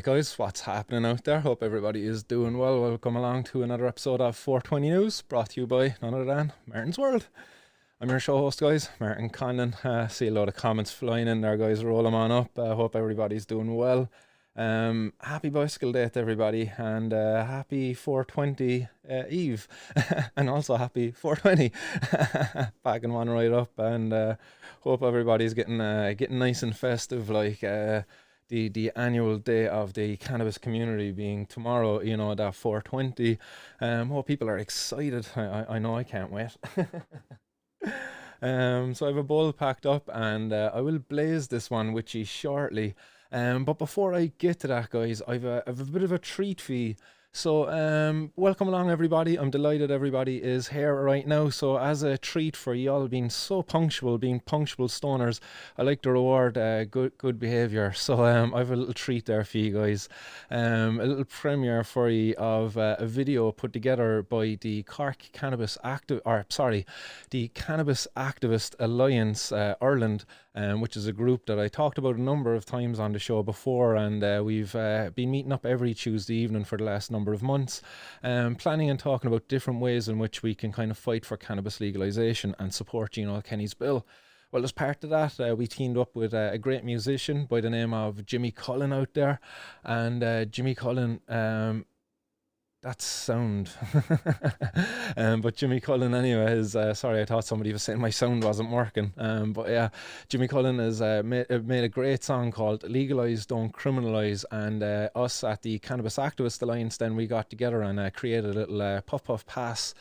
Alright guys, what's happening out there? Hope everybody is doing well. Welcome along to another episode of 420 News, brought to you by none other than Martin's World. I'm your show host, guys, Martin Condon. See a lot of comments flying in there, guys. Roll them on up. Hope everybody's doing well. Happy Bicycle Day to everybody, and happy 420 Eve, and also happy 420. Backing one right up, and hope everybody's getting nice and festive, like the annual day of the cannabis community being tomorrow, you know, that 420. Hope people are excited. I know I can't wait. So I have a bowl packed up, and I will blaze this one with you shortly. But before I get to that, guys, I've a bit of a treat for you. So welcome along, everybody. I'm delighted everybody is here right now. So as a treat for y'all being so punctual, being punctual stoners, I like to reward good behaviour. So I have a little treat there for you guys. A little premiere for you of a video put together by the Cork Cannabis the Cannabis Activist Alliance Ireland, which is a group that I talked about a number of times on the show before, and we've been meeting up every Tuesday evening for the last number of months, planning and talking about different ways in which we can kind of fight for cannabis legalisation and support Gino Kenny's bill. Well, as part of that, we teamed up with a great musician by the name of Jimmy Cullen out there, and Jimmy Cullen, that's sound. But Jimmy Cullen anyway is, sorry, I thought somebody was saying my sound wasn't working. But yeah, Jimmy Cullen has made a great song called Legalise, Don't Criminalise, and us at the Cannabis Activist Alliance, then we got together and created a little Puff Pass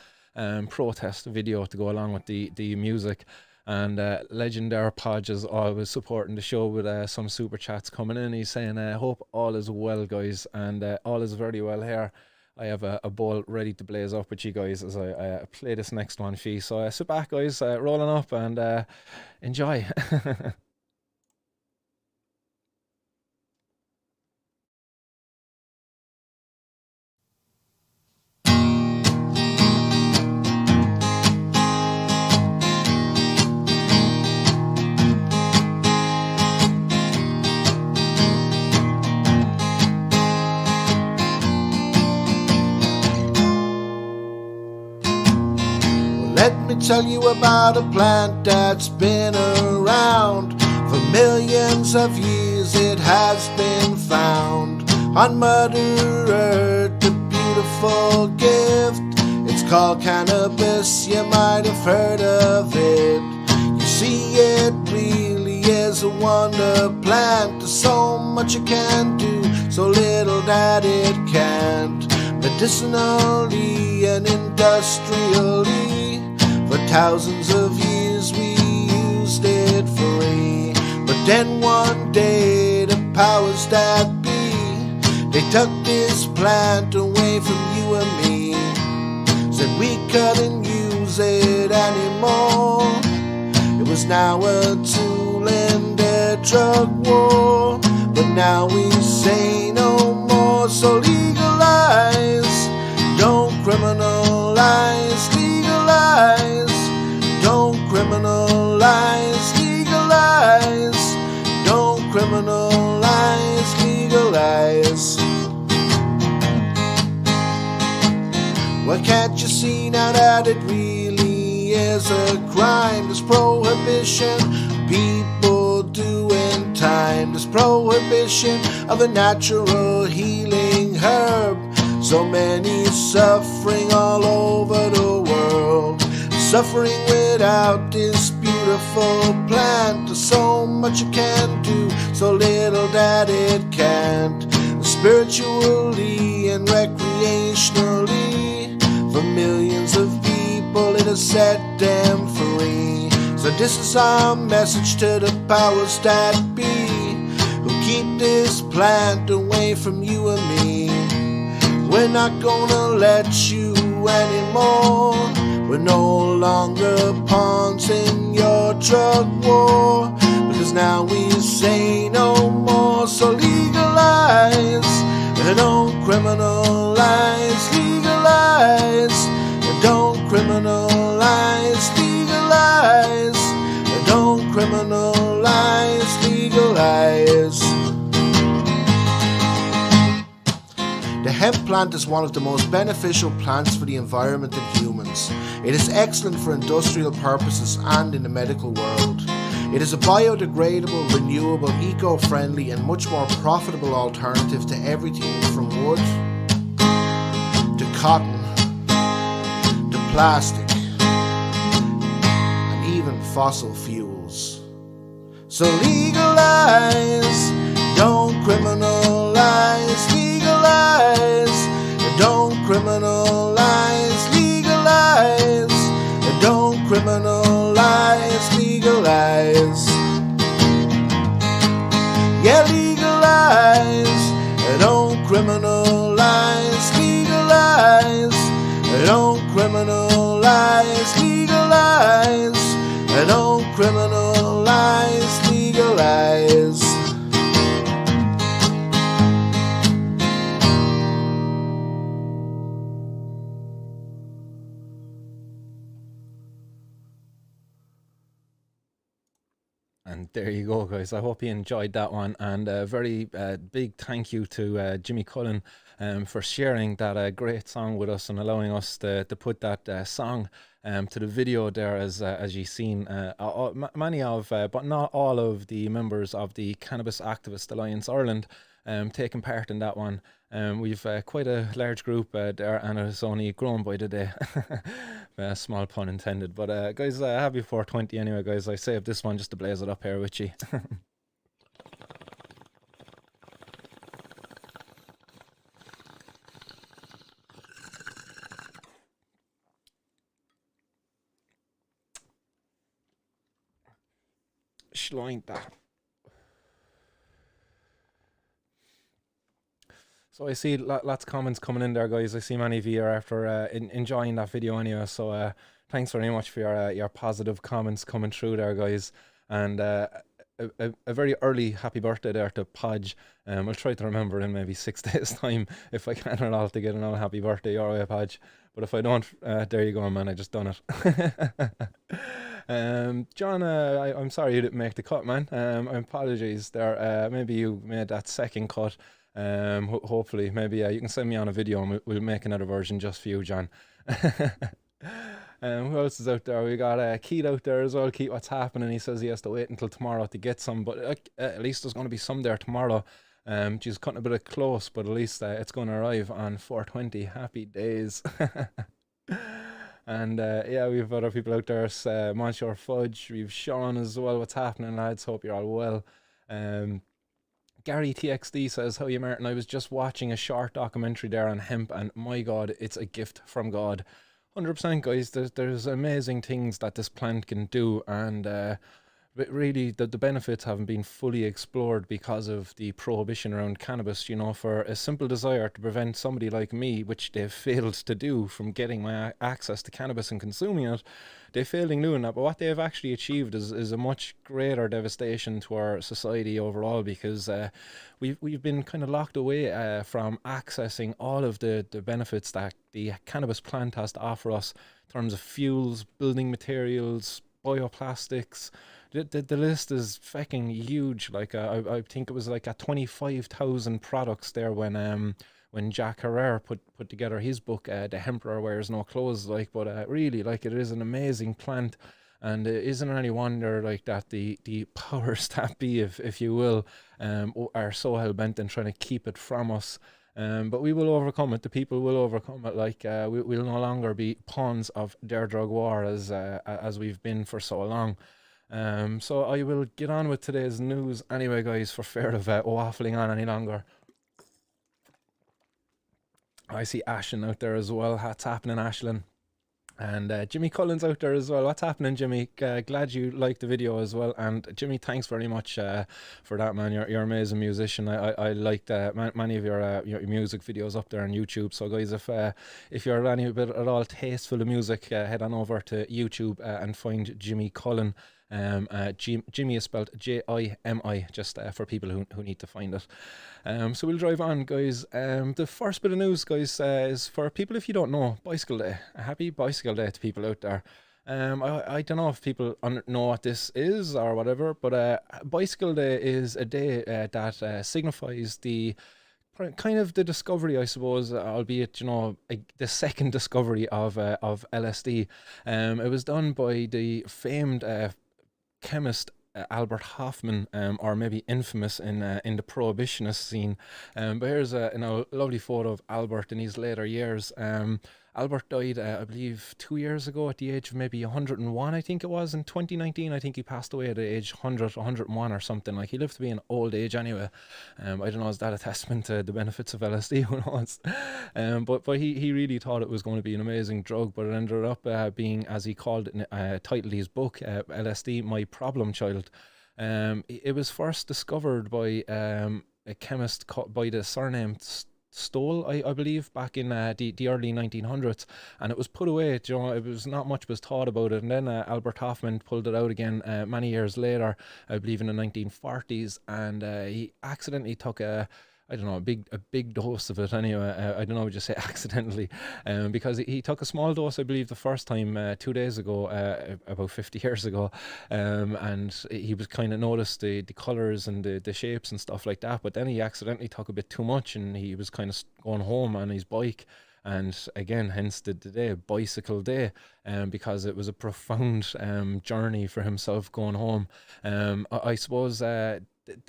protest video to go along with the music. And Legend Podge is always supporting the show with some super chats coming in. He's saying, hope all is well, guys, and all is very well here. I have a bowl ready to blaze up with you guys as I play this next one for you. So sit back, guys, rolling up, and enjoy. Let me tell you about a plant that's been around for millions of years. It has been found on Mother Earth, a beautiful gift. It's called cannabis, you might have heard of it. You see, it really is a wonder plant. There's so much it can do, so little that it can't. Medicinally and industrially, for thousands of years we used it free. But then one day the powers that be, they took this plant away from you and me. Said we couldn't use it anymore. It was now a tool in their drug war. But now we say no more. So legalize, don't criminalize. Legalize, don't criminalize. Legalize, don't criminalize. Legalize. Well, can't you see now that it really is a crime? This prohibition people doing time. This prohibition of a natural healing herb. So many suffering all over the world, suffering without this beautiful plant. There's so much it can do, so little that it can't. Spiritually and recreationally, for millions of people it has set them free. So this is our message to the powers that be, who keep this plant away from you and me. We're not gonna let you anymore. We're no longer pawns in your drug war, because now we say no more. So legalize, don't criminalize. Legalize, don't criminalize. Legalize, don't criminalize. Legalize. hemp plant is one of the most beneficial plants for the environment and humans. It is excellent for industrial purposes and in the medical world. It is a biodegradable, renewable, eco-friendly and much more profitable alternative to everything from wood to cotton to plastic and even fossil fuels. So legalize, don't criminalize, legalize, don't criminalize, legalize, don't criminalize, legalize. Yeah, legalize, don't criminalize, legalize, don't criminalize, legalize, don't criminalize, legalize. And there you go, guys. I hope you enjoyed that one. And a very big thank you to Jimmy Cullen for sharing that great song with us and allowing us to put that song to the video there, as you've seen. Many of, but not all of the members of the Cannabis Activist Alliance Ireland taking part in that one. We've quite a large group there, and it's only grown by the day. Small pun intended. But guys, happy 420 anyway, guys. I saved this one just to blaze it up here with you. Schleint that. So I see lots of comments coming in there, guys. I see many of you are after enjoying that video anyway. So thanks very much for your positive comments coming through there, guys. And a very early happy birthday there to Podge. I'll try to remember in maybe 6 days' time if I can at all to get another happy birthday your way, Podge. But if I don't, there you go, man. I just done it. John, I'm sorry you didn't make the cut, man. Apologies there. Maybe you made that second cut. Hopefully, maybe you can send me on a video and we'll make another version just for you, John. Who else is out there? We got Keith out there as well. Keith, what's happening? He says he has to wait until tomorrow to get some, but at least there's going to be some there tomorrow. She's cutting a bit of close, but at least it's going to arrive on 420. Happy days. And yeah, we have other people out there. Monsieur Fudge, we've Sean as well. What's happening, lads? Hope you're all well. Gary TXD says, how are you, Martin? I was just watching a short documentary there on hemp, and my God, it's a gift from God. 100%, guys. There's amazing things that this plant can do, and but really the benefits haven't been fully explored because of the prohibition around cannabis, you know, for a simple desire to prevent somebody like me, which they've failed to do, from getting my access to cannabis and consuming it. They failed in doing that, but what they've actually achieved is a much greater devastation to our society overall, because we've been kind of locked away from accessing all of the benefits that the cannabis plant has to offer us in terms of fuels, building materials, bioplastics. The list is fucking huge. Like I think it was like at 25,000 products there when Jack Herrera put together his book, The Emperor Wears No Clothes. Like, but really, like, it is an amazing plant, and it isn't any wonder like that the powers that be, if you will, are so hell bent on trying to keep it from us. But we will overcome it. The people will overcome it. Like we'll no longer be pawns of their drug war as we've been for so long. So I will get on with today's news anyway, guys, for fear of waffling on any longer. I see Ashlyn out there as well. What's happening, Ashlyn? And Jimmy Cullen's out there as well. What's happening, Jimmy? Glad you liked the video as well. And Jimmy, thanks very much for that, man. You're an amazing musician. I liked many of your music videos up there on YouTube. So guys, if you're any bit at all tasteful of music, head on over to YouTube and find Jimmy Cullen. Jimmy is spelled Jimi, just for people who need to find it. So we'll drive on, guys. The first bit of news, guys, is for people, if you don't know, Bicycle Day. A happy Bicycle Day to people out there. I don't know if people know what this is or whatever, but Bicycle Day is a day that signifies the kind of the discovery, I suppose, albeit, the second discovery of LSD. It was done by the famed chemist Albert Hofmann, or maybe infamous in the prohibitionist scene. But here's a lovely photo of Albert in his later years. Albert died, I believe, 2 years ago at the age of maybe 101, I think it was, in 2019. I think he passed away at the age 100, 101 or something. Like, he lived to be an old age anyway. I don't know, is that a testament to the benefits of LSD? Who knows? But he really thought it was going to be an amazing drug, but it ended up being, as he called it, titled his book, LSD, My Problem Child. It was first discovered by a chemist by the surname Stoll, I believe, back in the early 1900s, and it was put away. It was not much was thought about it, and then Albert Hofmann pulled it out again many years later, I believe in the 1940s, and he accidentally took I don't know, a big dose of it anyway. I don't know, I would just say accidentally, because he took a small dose, I believe, the first time 2 days ago, about 50 years ago, and he was kind of noticed the colours and the shapes and stuff like that, but then he accidentally took a bit too much, and he was kind of going home on his bike, and again, hence the day, bicycle day, because it was a profound journey for himself going home. I suppose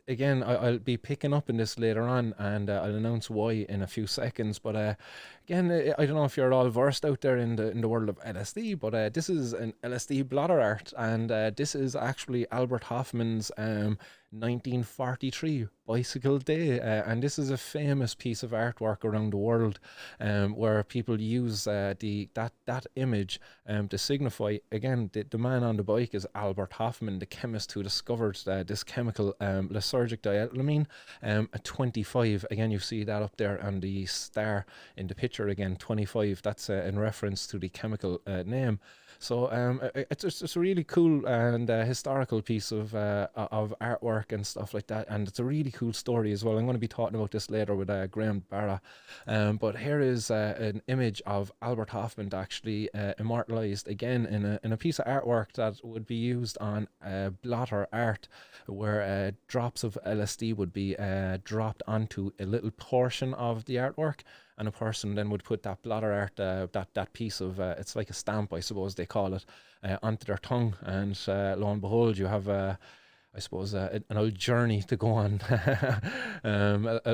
again, I'll be picking up in this later on, and I'll announce why in a few seconds. But again, I don't know if you're all versed out there in the world of LSD, but this is an LSD blotter art, and this is actually Albert Hofmann's 1943 bicycle day, and this is a famous piece of artwork around the world, where people use that image to signify, again, the man on the bike is Albert Hofmann, the chemist who discovered this chemical, lysergic diethylamine, at 25. Again, you see that up there on the star in the picture. Again, 25. That's in reference to the chemical name. So it's a really cool and historical piece of artwork and stuff like that, and it's a really cool story as well. I'm going to be talking about this later with Graham DeBarra, but here is an image of Albert Hofmann actually immortalised again in a piece of artwork that would be used on blotter art, where drops of LSD would be dropped onto a little portion of the artwork, and a person then would put that blotter art, that piece of, it's like a stamp, I suppose they call it, onto their tongue, and lo and behold, you have I suppose an old journey to go on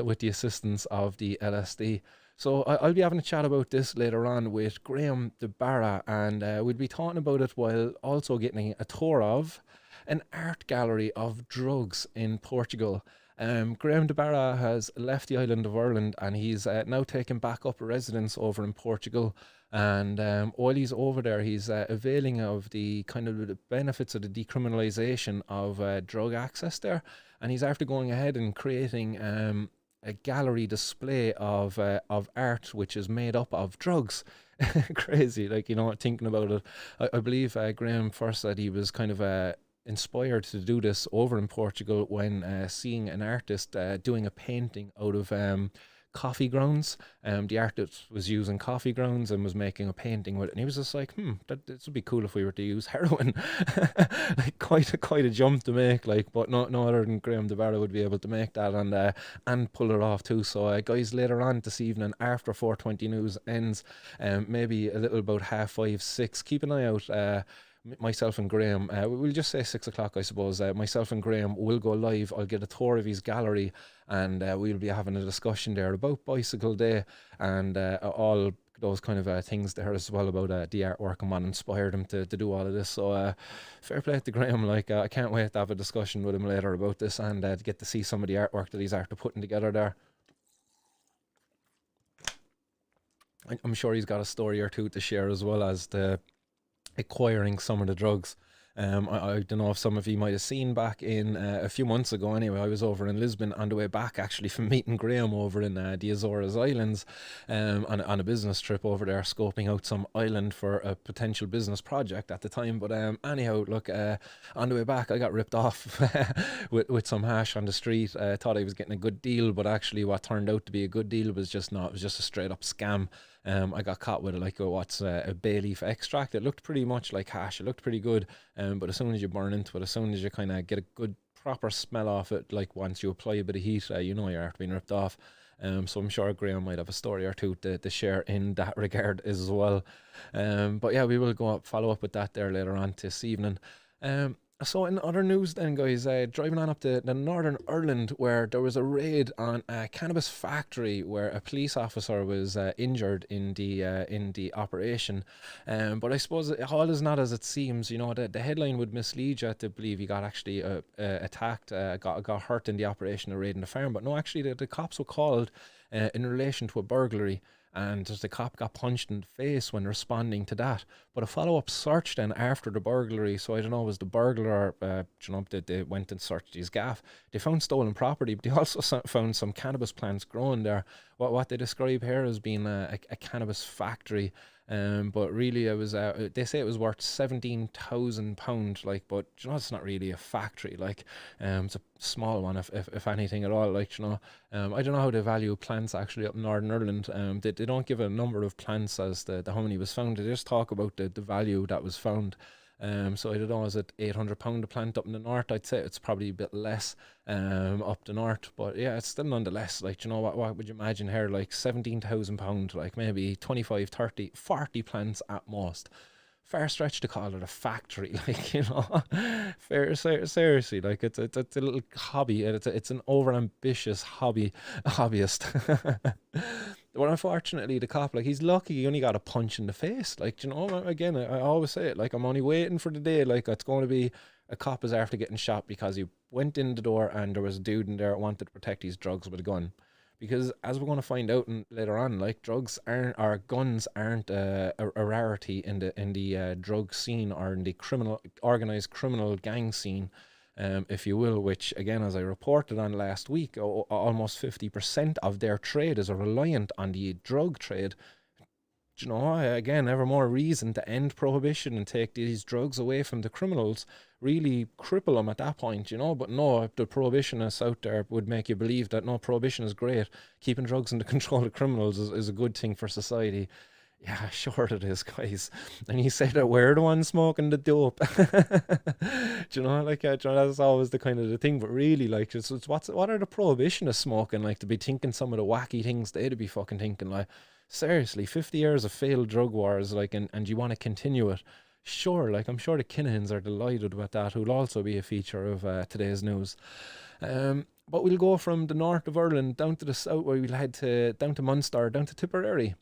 with the assistance of the LSD. So I'll be having a chat about this later on with Graham DeBarra, and we'll be talking about it while also getting a tour of an art gallery of drugs in Portugal. Graham DeBarra has left the island of Ireland, and he's now taken back up a residence over in Portugal. And while he's over there, he's availing of the kind of the benefits of the decriminalisation of drug access there. And he's after going ahead and creating a gallery display of art which is made up of drugs. Crazy, like, thinking about it. I believe Graham first said he was kind of inspired to do this over in Portugal when seeing an artist doing a painting out of coffee grounds. The artist was using coffee grounds and was making a painting with it, and he was just like, this would be cool if we were to use heroin. Like, quite a jump to make, like, but no other than Graham DeBarra would be able to make that and pull it off too. So guys, later on this evening after 4:20 news ends, maybe a little about 5:30, 6, keep an eye out. Myself and Graham, we'll just say 6 o'clock, I suppose. Myself and Graham will go live. I'll get a tour of his gallery, and we'll be having a discussion there about Bicycle Day and all those kind of things there as well, about the artwork and what inspired him to do all of this. So fair play to Graham. Like, I can't wait to have a discussion with him later about this, and to get to see some of the artwork that he's after putting together there. I'm sure he's got a story or two to share, as well as the acquiring some of the drugs. I don't know if some of you might have seen back in a few months ago anyway, I was over in Lisbon on the way back, actually, from meeting Graham over in the Azores Islands, on a business trip over there, scoping out some island for a potential business project at the time. But anyhow, look, on the way back I got ripped off with some hash on the street. Thought I was getting a good deal, but actually what turned out to be a good deal was just not. It was just a straight up scam. I got caught with a bay leaf extract. It looked pretty much like hash. It looked pretty good, but as soon as you burn into it, as soon as you kind of get a good proper smell off it, like once you apply a bit of heat, you know you're after being ripped off. So I'm sure Graham might have a story or two to share in that regard as well. But yeah, we will follow up with that there later on this evening. So in other news then, guys, driving on up to the Northern Ireland, where there was a raid on a cannabis factory where a police officer was injured in the operation. But I suppose all is not as it seems. You know, the headline would mislead you to believe he got actually attacked, got hurt in the operation of raiding the farm. But no, actually the cops were called in relation to a burglary. And the cop got punched in the face when responding to that. But a follow-up search then after the burglary, so I don't know, was the burglar, they went and searched his gaff. They found stolen property, but they also found some cannabis plants growing there. What they describe here as being a cannabis factory. But really, it was. They say it was worth £17,000. Like, but you know, it's not really a factory. Like, it's a small one, if anything at all. Like, you know, I don't know how they value plants actually up in Northern Ireland. They don't give a number of plants as the how many was found. They just talk about the value that was found. So I don't know, is it £800 a plant up in the north? I'd say it's probably a bit less up the north, but yeah, it's still nonetheless, like, you know, what would you imagine here, like £17,000, like maybe 25, 30, 40 plants at most. Fair stretch to call it a factory, like, you know. Seriously, like, it's a little hobby, and it's an overambitious hobbyist. But unfortunately, the cop, like, he's lucky he only got a punch in the face. Like, you know, again, I always say it, like, I'm only waiting for the day, like, it's going to be a cop is after getting shot because he went in the door and there was a dude in there that wanted to protect his drugs with a gun. Because as we're going to find out later on, like, guns aren't a rarity in the drug scene or in the organized criminal gang scene. If you will, which again, as I reported on last week, almost 50% of their trade is reliant on the drug trade. You know, again, ever more reason to end prohibition and take these drugs away from the criminals, really cripple them at that point, you know. But no, if the prohibitionists out there would make you believe that no, prohibition is great, keeping drugs under control of criminals is a good thing for society. Yeah, sure it is, guys. And you say that we're the ones smoking the dope. Do you know, like, you know, that's always the kind of the thing. But really, like, it's what are the prohibitionists smoking? Like, to be thinking some of the wacky things they'd be fucking thinking, like, seriously, 50 years of failed drug wars, like, and you want to continue it. Sure, like, I'm sure the Kinahans are delighted with that, who'll also be a feature of today's news. But we'll go from the north of Ireland down to the south, where we'll head down to Munster, down to Tipperary,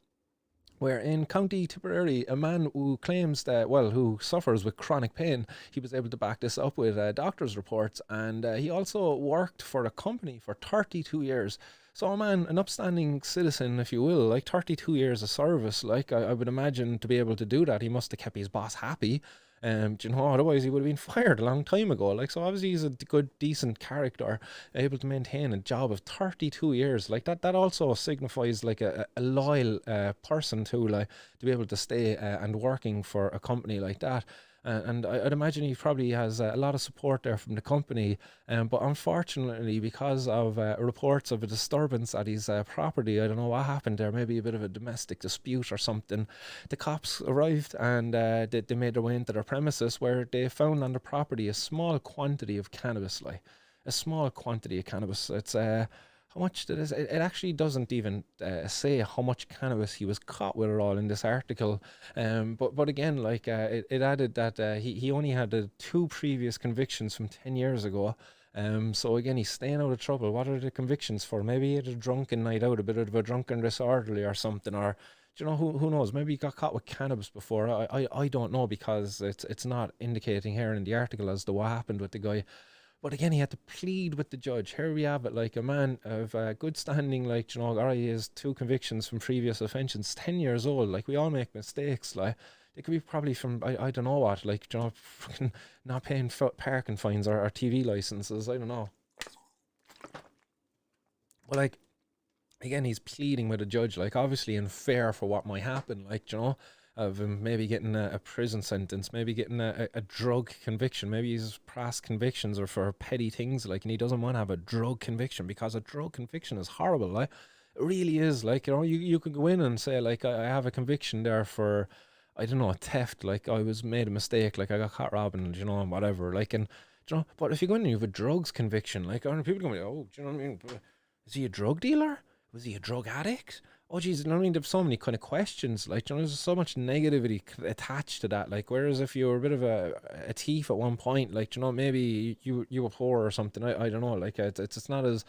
where in County Tipperary, a man who claims that, well, who suffers with chronic pain, he was able to back this up with doctor's reports, and he also worked for a company for 32 years. So a man, an upstanding citizen, if you will, like 32 years of service, like I would imagine to be able to do that, he must have kept his boss happy. Do you know, otherwise he would have been fired a long time ago. Like, so obviously he's a good, decent character, able to maintain a job of 32 years. Like, that also signifies like a loyal person too, like, to be able to stay and working for a company like that. And I'd imagine he probably has a lot of support there from the company. But unfortunately, because of reports of a disturbance at his property, I don't know what happened there, maybe a bit of a domestic dispute or something, the cops arrived and they made their way into their premises, where they found on the property a small quantity of cannabis, like a small quantity of cannabis. It's how much it is. It actually doesn't even say how much cannabis he was caught with at all in this article. But again, like, it added that he only had 2 previous convictions from 10 years ago. So again, he's staying out of trouble. What are the convictions for? Maybe he had a drunken night out, a bit of a drunken disorderly or something, or, do you know, who knows? Maybe he got caught with cannabis before. I don't know, because it's not indicating here in the article as to what happened with the guy. But again, he had to plead with the judge. Here we have it, like, a man of good standing, like, you know, alright, he has 2 convictions from previous offences, 10 years old. Like, we all make mistakes, like, they could be probably from, I don't know what, like, you know, fucking not paying parking fines or TV licenses, I don't know. But, like, again, he's pleading with a judge, like, obviously in fair for what might happen, like, you know, of him maybe getting a prison sentence, maybe getting a drug conviction, maybe his past convictions are for petty things, like, and he doesn't want to have a drug conviction, because a drug conviction is horrible, like, it really is. Like, you know, you could go in and say, like, I have a conviction there for, I don't know, theft, like, I was made a mistake, like, I got caught robbing, you know, and whatever, like, and, you know, but if you go in and you have a drugs conviction, like, people going, oh, do you know what I mean, is he a drug dealer? was he a drug addict? Oh geez, I mean, there's so many kind of questions, like, you know, there's so much negativity attached to that. Like, whereas if you were a bit of a thief at one point, like, you know, maybe you were poor or something. I don't know. Like, it's not as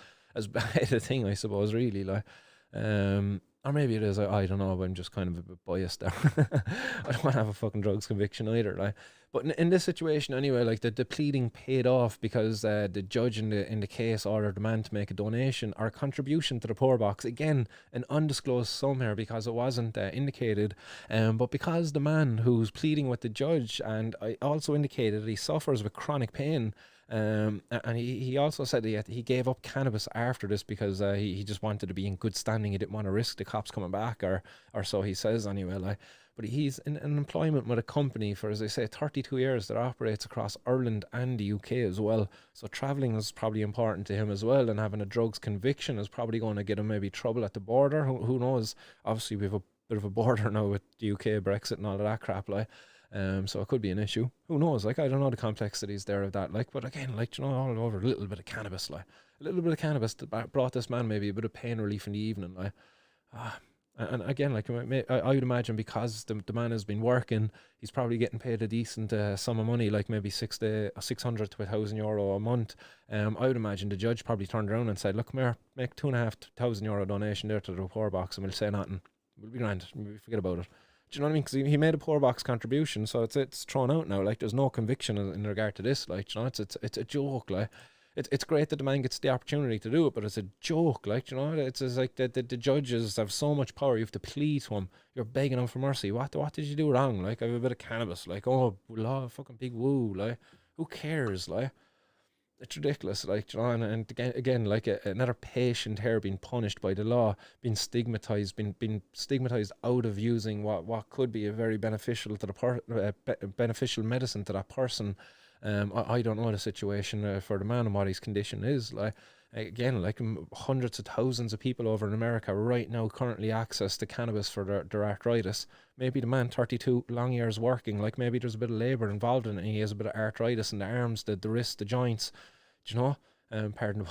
bad a thing, I suppose, really. Like, or maybe it is. I don't know. But I'm just kind of a bit biased there. I don't want to have a fucking drugs conviction either. Like, but in this situation anyway, like the pleading paid off because the judge in the case ordered the man to make a donation or a contribution to the poor box. Again, an undisclosed sum here because it wasn't indicated. But because the man who's pleading with the judge, and I also indicated that he suffers with chronic pain. And he also said he gave up cannabis after this because he just wanted to be in good standing. He didn't want to risk the cops coming back, or so he says anyway. Like, but he's in employment with a company for, as I say, 32 years that operates across Ireland and the UK as well. So travelling is probably important to him as well, and having a drugs conviction is probably going to get him maybe trouble at the border. Who knows? Obviously, we have a bit of a border now with the UK, Brexit and all of that crap, like. So it could be an issue. Who knows? Like, I don't know the complexities there of that. Like, but again, like, you know, all over a little bit of cannabis, like a little bit of cannabis that brought this man maybe a bit of pain relief in the evening, like. And again, like, I would imagine because the man has been working, he's probably getting paid a decent sum of money, like maybe 600 to €1,000 a month. I would imagine the judge probably turned around and said, "Look, come here, make €2,500 donation there to the poor box, and we'll say nothing. We'll be grand. We'll forget about it." Do you know what I mean? Because he made a poor box contribution, so it's thrown out now. Like, there's no conviction in regard to this. Like, you know, it's a joke. Like, it's great that the man gets the opportunity to do it, but it's a joke. Like, you know, it's like the judges have so much power. You have to plead to him. You're begging him for mercy. What did you do wrong? Like, I have a bit of cannabis. Like, oh, law, fucking big woo. Like, who cares? Like, it's ridiculous. Like, you know, and again, like another patient here being punished by the law, being stigmatized, being stigmatized out of using what could be a very beneficial to the beneficial medicine to that person. I don't know the situation for the man and what his condition is. Like, again, like hundreds of thousands of people over in America right now currently access to cannabis for their arthritis. Maybe the man, 32 long years working, like maybe there's a bit of labour involved in it, and he has a bit of arthritis in the arms, the wrists, the joints. Do you know? Pardon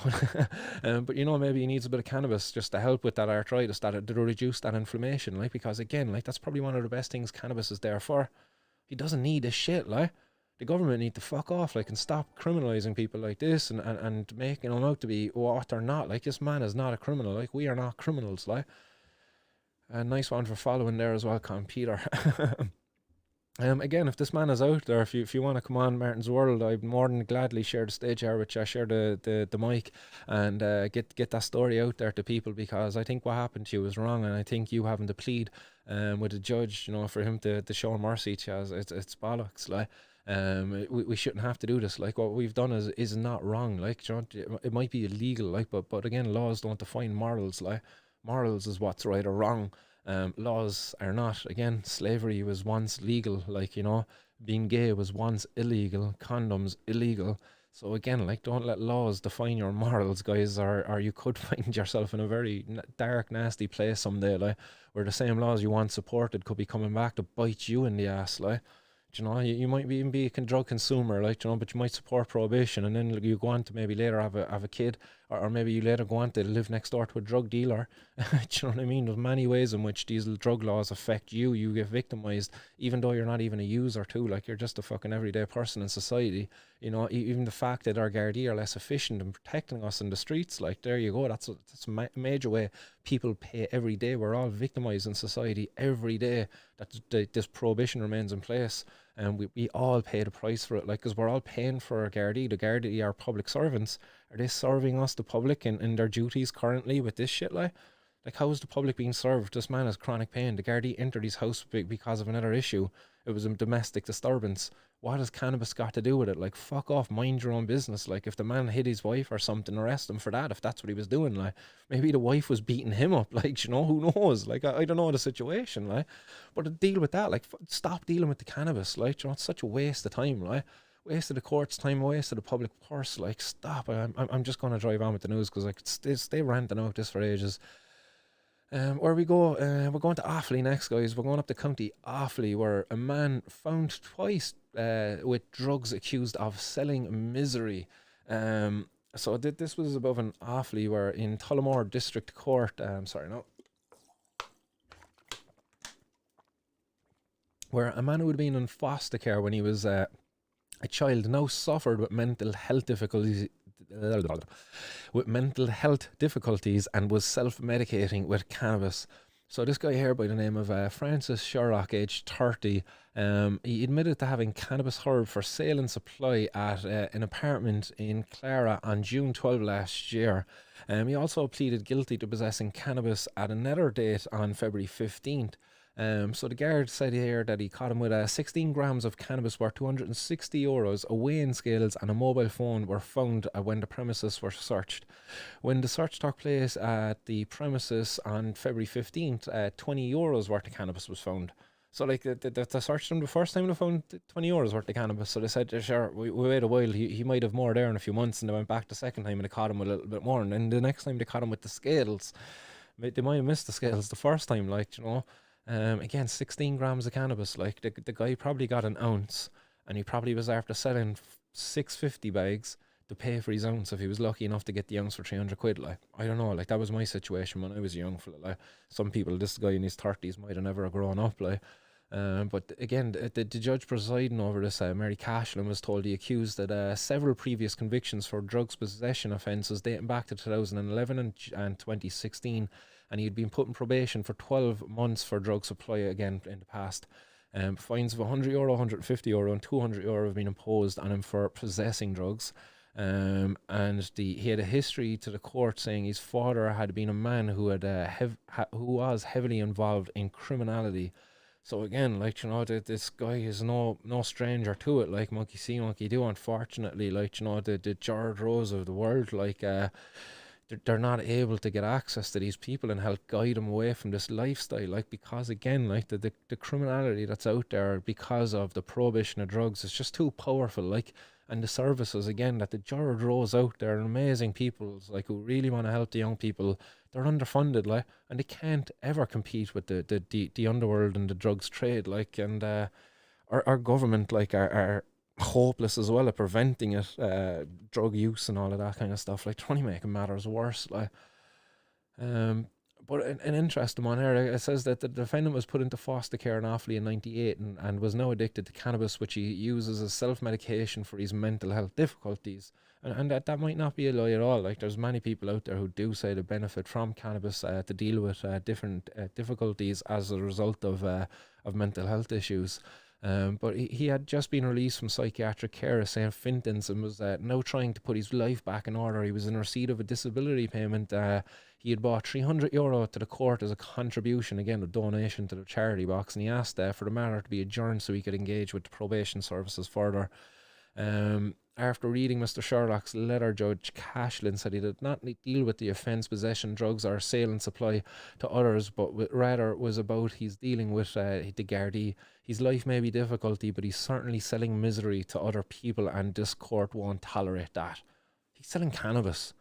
but you know, maybe he needs a bit of cannabis just to help with that arthritis, to reduce that inflammation, like, because again, like, that's probably one of the best things cannabis is there for. He doesn't need this shit, like. The government need to fuck off, like, and stop criminalising people like this and making them out to be what they're not. Like, this man is not a criminal. Like, we are not criminals, like. A nice one for following there as well, Peter. Again, if this man is out there, if you want to come on Martin's World, I'd more than gladly share the stage here with you. I share the mic and get that story out there to people, because I think what happened to you was wrong, and I think you having to plead with the judge, you know, for him to show mercy to you, it's bollocks, like. We shouldn't have to do this. Like, what we've done is not wrong. Like, you know, it might be illegal, like, but again, laws don't define morals. Like, morals is what's right or wrong. Laws are not. Again, slavery was once legal. Like, you know, being gay was once illegal. Condoms illegal. So again, like, don't let laws define your morals, guys, or you could find yourself in a very dark, nasty place someday, like, where the same laws you once supported could be coming back to bite you in the ass, like. You know, you might even be a drug consumer, like, you know, but you might support prohibition, and then you go on to maybe later have a kid, or maybe you later go on to live next door to a drug dealer. Do you know what I mean? There's many ways in which these drug laws affect you. You get victimized, even though you're not even a user too. Like, you're just a fucking everyday person in society. You know, even the fact that our Gardaí are less efficient in protecting us in the streets, like, there you go. That's a major way people pay every day. We're all victimized in society every day that this prohibition remains in place. And we all pay the price for it, like, because we're all paying for our Gardaí. The Gardaí are public servants. Are they serving us, the public, in their duties currently with this shit, like? Like, how is the public being served? This man has chronic pain. The Gardaí entered his house because of another issue. It was a domestic disturbance. What has cannabis got to do with it? Like, fuck off, mind your own business. Like, if the man hit his wife or something, arrest him for that, if that's what he was doing. Like, maybe the wife was beating him up, like, you know, who knows? Like, I don't know the situation, like, but to deal with that, like, stop dealing with the cannabis, like, you know, it's such a waste of time, like, waste of the court's time, waste of the public purse, like, stop. I'm just going to drive on with the news, because I could stay ranting out this for ages. Where we go, we're going to Offaly next, guys. We're going up to County Offaly, where a man found twice with drugs accused of selling misery. And So this was above in Offaly, where in Tullamore District Court, where a man who had been in foster care when he was a child now suffered with mental health difficulties and was self-medicating with cannabis. So this guy here by the name of Francis Sherlock, aged 30, he admitted to having cannabis herb for sale and supply at an apartment in Clara on June 12 last year. He also pleaded guilty to possessing cannabis at another date on February 15th. So the guard said here that he caught him with 16 grams of cannabis worth €260, a weighing scales and a mobile phone were found when the premises were searched. When the search took place at the premises on February 15th, €20 worth of cannabis was found. So like the search them the first time they found €20 worth of cannabis. So they said, sure, we wait a while, he might have more there in a few months, and they went back the second time and they caught him with a little bit more, and then the next time they caught him with the scales. They might have missed the scales the first time, like, you know. Again, 16 grams of cannabis. Like the guy probably got an ounce, and he probably was after selling 650 bags to pay for his ounce if he was lucky enough to get the ounce for 300 quid. Like, I don't know. Like, that was my situation when I was a young fella. Like, some people, this guy in his 30s might have never grown up. Like, but again, the judge presiding over this, Mary Cashlin, was told the accused that several previous convictions for drugs possession offences dating back to 2011 and 2016. And he had been put in probation for 12 months for drug supply again in the past. Fines of €100, €150 and €200 have been imposed on him for possessing drugs. And he had a history to the court saying his father had been a man who had who was heavily involved in criminality. So again, like, you know, this guy is no stranger to it. Like, monkey see, monkey do. Unfortunately, like, you know, the George Rose of the world, like, they're not able to get access to these people and help guide them away from this lifestyle, like, because again, like, the criminality that's out there because of the prohibition of drugs is just too powerful, like, and the services, again, that the George Rose out there, amazing people, like, who really want to help the young people, they're underfunded, like, and they can't ever compete with the underworld and the drugs trade, like, and our government, like, are hopeless as well at preventing it, drug use and all of that kind of stuff, like, trying to make matters worse, like. But an interesting one here, it says that the defendant was put into foster care in Offaly in 98 and was now addicted to cannabis, which he uses as self-medication for his mental health difficulties. And that might not be a lie at all. Like, there's many people out there who do say they benefit from cannabis to deal with different difficulties as a result of mental health issues. But he had just been released from psychiatric care at St. Fintan's and was now trying to put his life back in order. He was in receipt of a disability payment. He had bought €300 to the court as a contribution, again, a donation to the charity box, and he asked for the matter to be adjourned so he could engage with the probation services further. After reading Mr. Sherlock's letter, Judge Cashlin said he did not deal with the offence possession, drugs or sale and supply to others, but rather was about his dealing with the Gardaí. His life may be difficulty, but he's certainly selling misery to other people, and this court won't tolerate that. He's selling cannabis.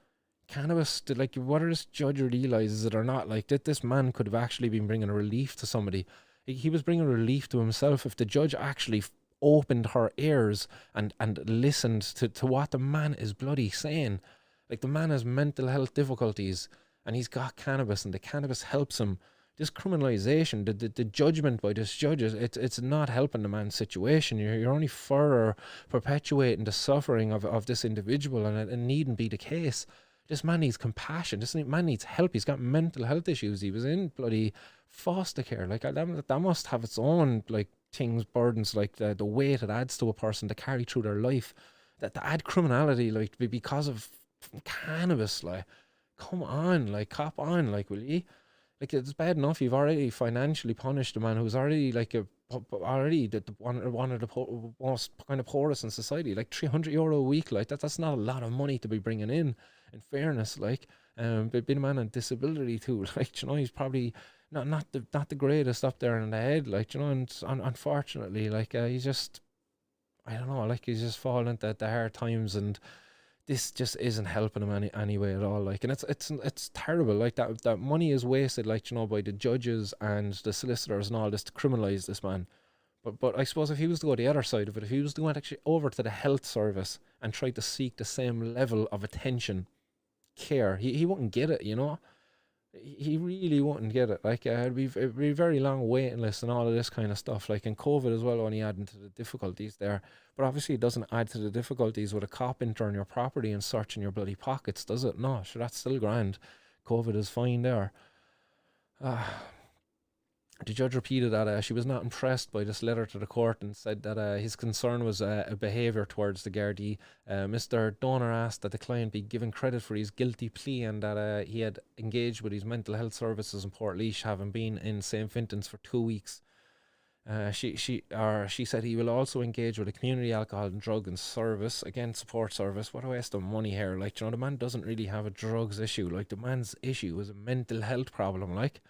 Cannabis, like, whether this judge realises it or not, like, that this man could have actually been bringing relief to somebody. He was bringing relief to himself if the judge actually opened her ears and listened to what the man is bloody saying. Like, the man has mental health difficulties and he's got cannabis, and the cannabis helps him. This criminalisation, the judgment by this judge, it's not helping the man's situation. You're only further perpetuating the suffering of this individual, and it needn't be the case. This man needs compassion. This man needs help. He's got mental health issues. He was in bloody foster care. Like, that must have its own, like, things, burdens, like the weight it adds to a person to carry through their life. That to add criminality, like, because of cannabis, like, come on, like, cop on, like, will you? Like, it's bad enough you've already financially punished a man who's already, like, one of the most kind of poorest in society. Like, €300 a week, like, that's not a lot of money to be bringing in fairness, like, but being a man on disability too, like, you know, he's probably not the greatest up there in the head, like, you know, and unfortunately, like, he's just, I don't know, like, he's just fallen into the hard times, and this just isn't helping him any way at all, like, and it's terrible, like, that money is wasted, like, you know, by the judges and the solicitors and all this to criminalise this man. But I suppose if he was to go the other side of it, if he was to go actually over to the health service and try to seek the same level of attention, care, he wouldn't get it, you know. He really wouldn't get it. Like, it'd be very long waiting lists and all of this kind of stuff. Like, in COVID as well, only adding to the difficulties there. But obviously, it doesn't add to the difficulties with a cop entering your property and searching your bloody pockets, does it? No, sure, that's still grand. COVID is fine there. The judge repeated that she was not impressed by this letter to the court and said that his concern was a behaviour towards the Gardaí. Mr. Donor asked that the client be given credit for his guilty plea and that he had engaged with his mental health services in Portlaoise, having been in St. Fintan's for 2 weeks. She said he will also engage with a community alcohol and drug and service, again support service. What a waste of money here. Like, you know, the man doesn't really have a drugs issue. Like, the man's issue is a mental health problem. Like,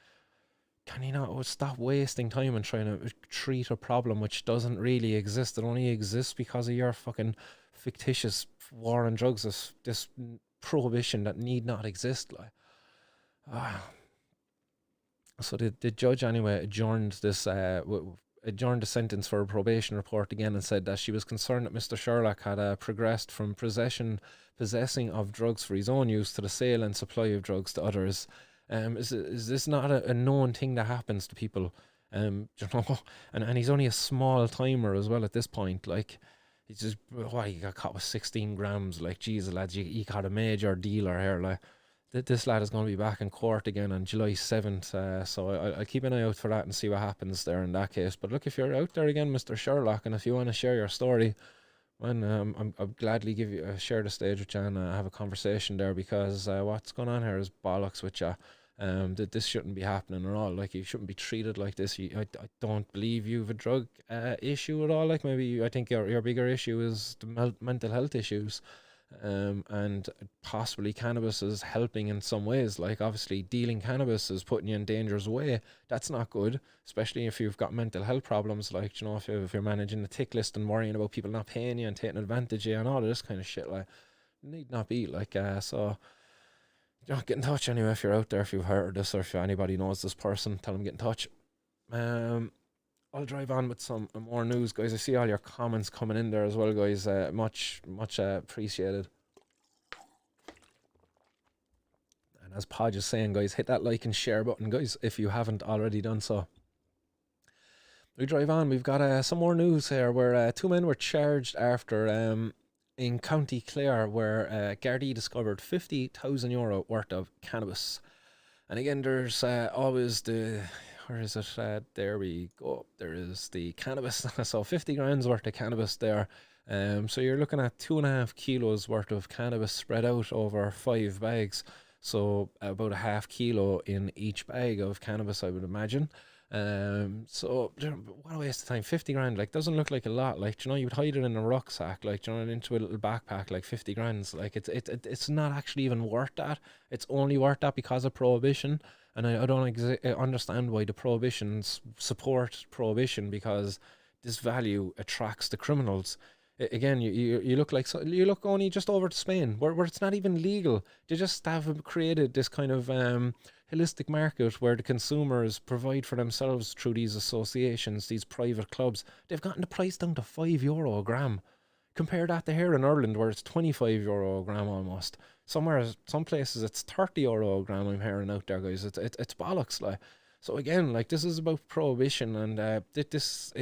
can you not stop wasting time and trying to treat a problem which doesn't really exist? It only exists because of your fucking fictitious war on drugs, this prohibition that need not exist. Like, so the judge anyway adjourned the sentence for a probation report again and said that she was concerned that Mr. Sherlock had progressed from possessing of drugs for his own use to the sale and supply of drugs to others. Is this not a known thing that happens to people? You know, and he's only a small timer as well at this point. Like, he's just, he got caught with 16 grams. Like, Jesus, lads, he caught a major dealer here. Like, this lad is going to be back in court again on July 7th. So I'll keep an eye out for that and see what happens there in that case. But look, if you're out there again, Mr. Sherlock, and if you want to share your story, I'll gladly share the stage with you and have a conversation there, because what's going on here is bollocks with you. That this shouldn't be happening at all. Like, you shouldn't be treated like this. I don't believe you have a drug issue at all. Like, maybe I think your bigger issue is the mental health issues, and possibly cannabis is helping in some ways. Like, obviously dealing cannabis is putting you in danger's way. That's not good, especially if you've got mental health problems. Like, you know, if you're managing the tick list and worrying about people not paying you and taking advantage of you and all of this kind of shit. Like, need not be like so. You know, get in touch anyway if you're out there, if you've heard this, or if anybody knows this person, tell them get in touch. I'll drive on with some more news, guys. I see all your comments coming in there as well, guys. Much appreciated. And as Podge is saying, guys, hit that like and share button, guys, if you haven't already done so. We drive on. We've got some more news here where 2 men were charged after in County Clare, where Gardaí discovered €50,000 worth of cannabis. And again, there's always where is it? There we go. There is the cannabis. So 50 grams worth of cannabis there. So you're looking at 2.5 kilos worth of cannabis spread out over 5 bags. So about a half kilo in each bag of cannabis, I would imagine. So what a waste of time. 50 grand, like, doesn't look like a lot. Like, you know, you would hide it in a rucksack, like, you know, into a little backpack. Like, 50 grand, like, it's not actually even worth that. It's only worth that because of prohibition. And I don't understand why the prohibitions support prohibition, because this value attracts the criminals. Again, you look like you look only just over to Spain, where it's not even legal. They just have created this kind of holistic market where the consumers provide for themselves through these associations, these private clubs. They've gotten the price down to €5 a gram. Compare that to here in Ireland, where it's €25 a gram almost. Some places it's €30 a gram. I'm hearing out there, guys. It's bollocks, like. So again, like, this is about prohibition, and this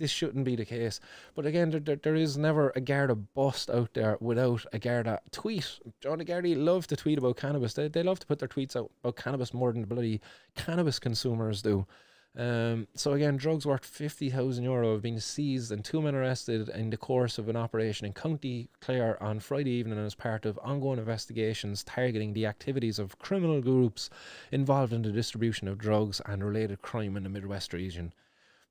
shouldn't be the case. But again, there is never a Garda bust out there without a Garda tweet. John, the Gardaí love to tweet about cannabis. They love to put their tweets out about cannabis more than the bloody cannabis consumers do. So again, drugs worth €50,000 have been seized and 2 men arrested in the course of an operation in County Clare on Friday evening as part of ongoing investigations targeting the activities of criminal groups involved in the distribution of drugs and related crime in the Midwest region.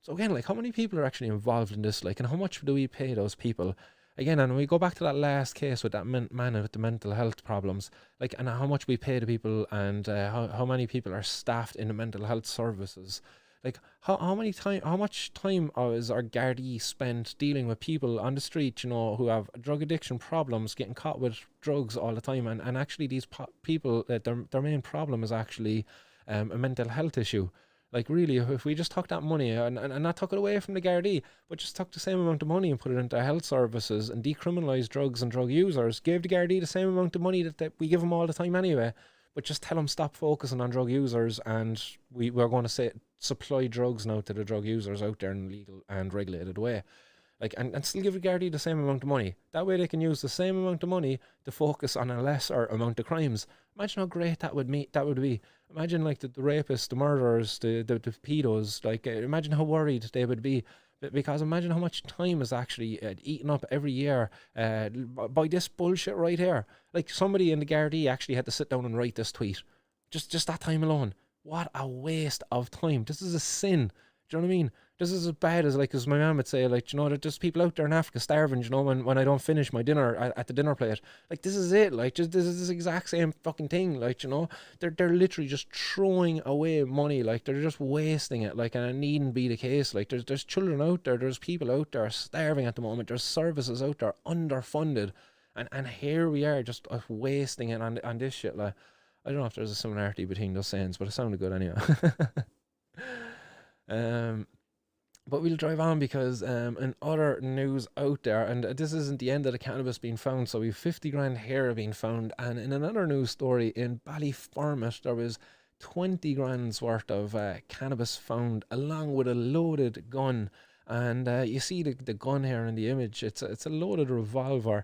So again, like, how many people are actually involved in this, like, and how much do we pay those people? Again, and we go back to that last case with that man with the mental health problems, like, and how much we pay the people, and how many people are staffed in the mental health services. Like, how much time is our Gardaí spent dealing with people on the street, you know, who have drug addiction problems, getting caught with drugs all the time, and actually these people, their main problem is actually a mental health issue. Like really, if we just took that money and not took it away from the Gardaí, but just took the same amount of money and put it into health services and decriminalised drugs and drug users, gave the Gardaí the same amount of money that we give them all the time anyway, but just tell them stop focusing on drug users, and we're going to say supply drugs now to the drug users out there in a legal and regulated way. Like, and still give the Gardaí the same amount of money. That way they can use the same amount of money to focus on a lesser amount of crimes. Imagine how great that would be. Imagine like the rapists, the murderers, the pedos. Like imagine how worried they would be, because imagine how much time is actually eaten up every year by this bullshit right here. Like somebody in the Gardaí actually had to sit down and write this tweet. Just that time alone. What a waste of time. This is a sin. Do you know what I mean? This is as bad as, like, as my mum would say, like, you know, that there's people out there in Africa starving, you know, when I don't finish my dinner at the dinner plate. Like, this is it. Like, just this is the exact same fucking thing. Like, you know, they're literally just throwing away money. Like, they're just wasting it. Like, and it needn't be the case. Like, there's children out there, there's people out there starving at the moment. There's services out there underfunded, and here we are just wasting it on this shit. Like, I don't know if there's a similarity between those sayings, but it sounded good anyway. But we'll drive on because in other news out there, and this isn't the end of the cannabis being found, so we've 50 grand hair being found, and in another news story in Ballyfermot there was 20 grand's worth of cannabis found along with a loaded gun. And you see the gun here in the image. It's a loaded revolver.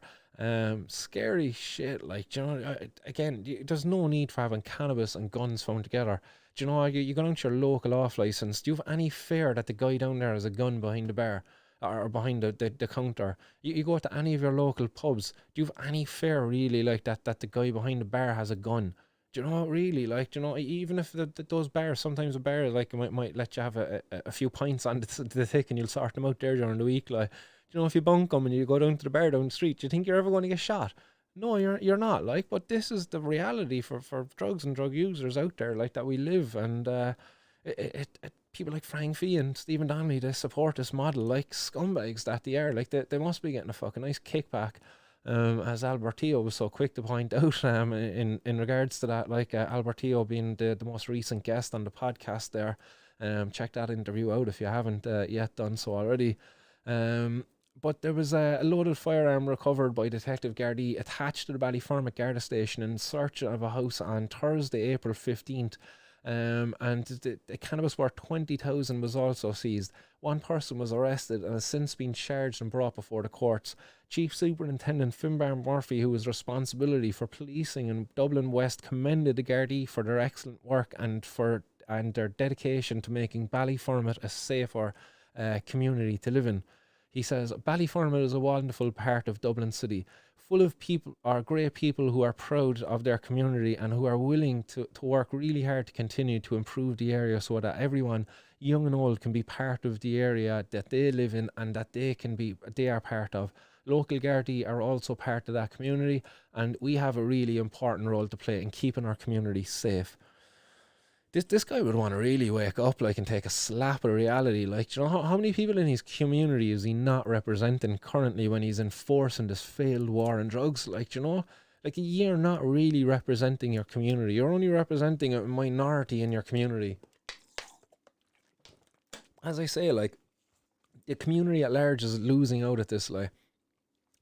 Scary shit. Like, you know, again, there's no need for having cannabis and guns found together. Do you know, you go down to your local off license. Do you have any fear that the guy down there has a gun behind the bar or behind the counter? You go to any of your local pubs. Do you have any fear really, like that the guy behind the bar has a gun? Do you know, really, like, you know, even if those bars, sometimes a bar like might let you have a few pints on the thick, and you'll sort them out there during the week. Like, you know, if you bunk them and you go down to the bar down the street, do you think you're ever going to get shot? No, you're not. Like, but this is the reality for drugs and drug users out there, like, that we live. And people like Frank Fee and Stephen Donnelly, they support this model like scumbags that they are. Like, they must be getting a fucking nice kickback. As Albertillo was so quick to point out in regards to that, like Albertillo being the most recent guest on the podcast there. Check that interview out if you haven't yet done so already. But there was a loaded firearm recovered by Detective Gardaí attached to the Ballyfermot Garda station in search of a house on Thursday, April 15th. And the cannabis worth 20,000 was also seized. One person was arrested and has since been charged and brought before the courts. Chief Superintendent Finbar Murphy, who was responsibility for policing in Dublin West, commended the Gardaí for their excellent work and their dedication to making Ballyfermot a safer community to live in. He says, Ballyfermot is a wonderful part of Dublin City, full of people, are great people who are proud of their community and who are willing to work really hard to continue to improve the area so that everyone, young and old, can be part of the area that they live in and that they are part of. Local Gardaí are also part of that community, and we have a really important role to play in keeping our community safe. This guy would want to really wake up, like, and take a slap of reality. Like, you know, how many people in his community is he not representing currently when he's enforcing this failed war on drugs? Like, you know, like, you're not really representing your community. You're only representing a minority in your community. As I say, like, the community at large is losing out at this. Like,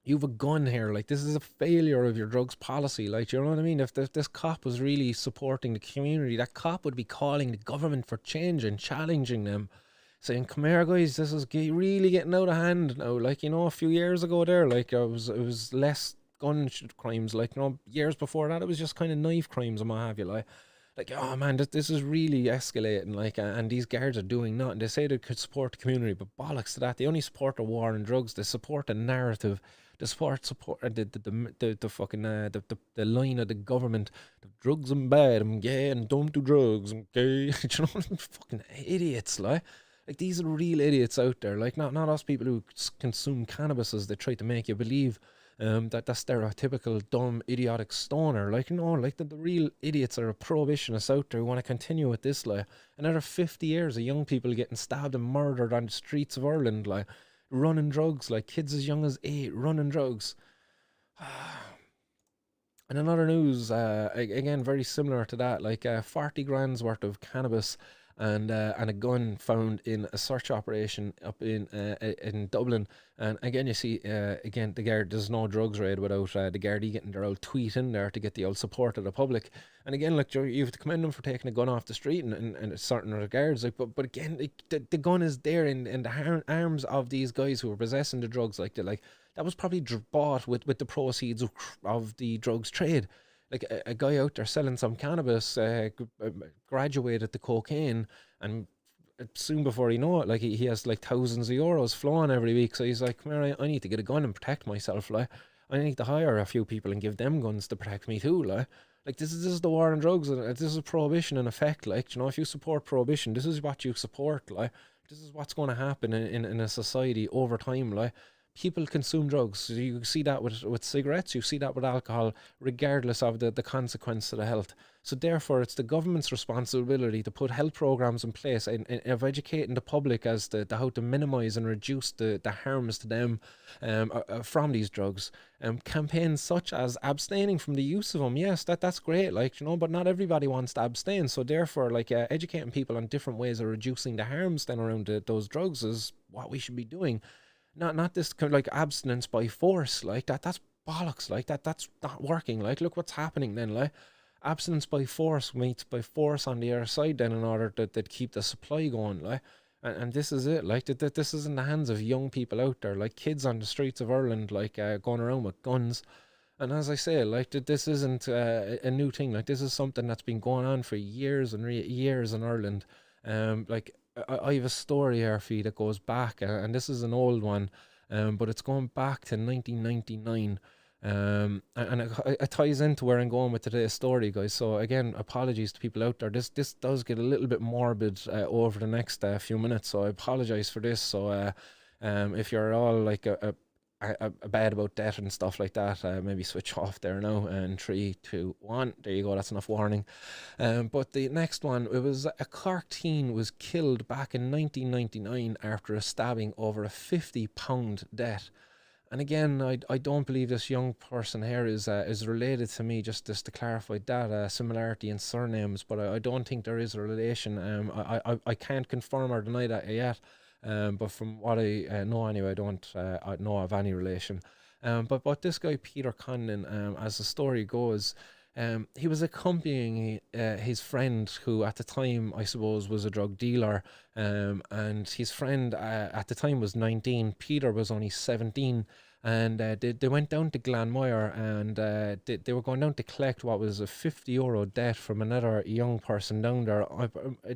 you've a gun here. Like, this is a failure of your drugs policy. Like, you know what I mean? If this cop was really supporting the community, that cop would be calling the government for change and challenging them, saying, come here, guys, this is really getting out of hand now. Like, you know, a few years ago there, like, it was less gun crimes. Like, you know, years before that, it was just kind of knife crimes and what have you. Like, oh man, this is really escalating. Like, and these guards are doing nothing. They say they could support the community, but bollocks to that. They only support the war on drugs. They support the narrative. They support the fucking the line of the government. The drugs are bad. I'm gay and don't do drugs. I'm gay. You know, fucking idiots. Like these are the real idiots out there. Like, not us people who consume cannabis as they try to make you believe. That stereotypical dumb idiotic stoner. Like, you know, like the real idiots are prohibitionists out there who want to continue with this. Like, another 50 years of young people getting stabbed and murdered on the streets of Ireland. Like, running drugs, like kids as young as 8 running drugs. And another news, again very similar to that, like 40 grand's worth of cannabis and a gun found in a search operation up in Dublin. And again, you see, again, there's no drugs raid without the Gardaí getting their old tweet in there to get the old support of the public. And again, like, you have to commend them for taking a gun off the street in certain regards. Like, but again, like, the gun is there in the arms of these guys who were possessing the drugs. Like, that was probably bought with the proceeds of the drugs trade. Like, a guy out there selling some cannabis graduated to cocaine, and soon before you know it, like, he has like thousands of euros flowing every week. So he's like, come here, I need to get a gun and protect myself. Like, I need to hire a few people and give them guns to protect me too. Like this is the war on drugs, and this is prohibition in effect. Like, you know, if you support prohibition, this is what you support. Like, this is what's going to happen in a society over time. Like, people consume drugs. You see that with cigarettes, you see that with alcohol, regardless of the consequence to the health. So therefore, it's the government's responsibility to put health programs in place of educating the public as to how to minimise and reduce the harms to them from these drugs. Campaigns such as abstaining from the use of them, yes, that's great, like, you know, but not everybody wants to abstain. So therefore, like, educating people on different ways of reducing the harms then around those drugs is what we should be doing. Not this kind of like abstinence by force, like that's bollocks, like that's not working. Like, look what's happening then. Like, abstinence by force meets by force on the other side then, in order to keep the supply going. Like, and this is it. Like, this is in the hands of young people out there, like kids on the streets of Ireland, like going around with guns. And as I say, like, this isn't a new thing. Like, this is something that's been going on for years and years in Ireland. Like, I have a story here for you that goes back, and this is an old one, but it's going back to 1999. And it ties into where I'm going with today's story, guys. So again, apologies to people out there. This does get a little bit morbid over the next few minutes, so I apologize for this. So if you're all like bad about death and stuff like that, maybe switch off there now. And 3, 2, 1, there you go, that's enough warning. But the next one, it was a Cork teen was killed back in 1999 after a stabbing over a £50 debt. And again, I don't believe this young person here is related to me, just to clarify that similarity in surnames, but I don't think there is a relation. I can't confirm or deny that yet. But from what I know anyway, I don't know of any relation. But this guy, Peter Condon, as the story goes, he was accompanying his friend, who at the time, I suppose, was a drug dealer. And his friend at the time was 19. Peter was only 17. And they went down to Glanmire, and they were going down to collect what was a €50 debt from another young person down there.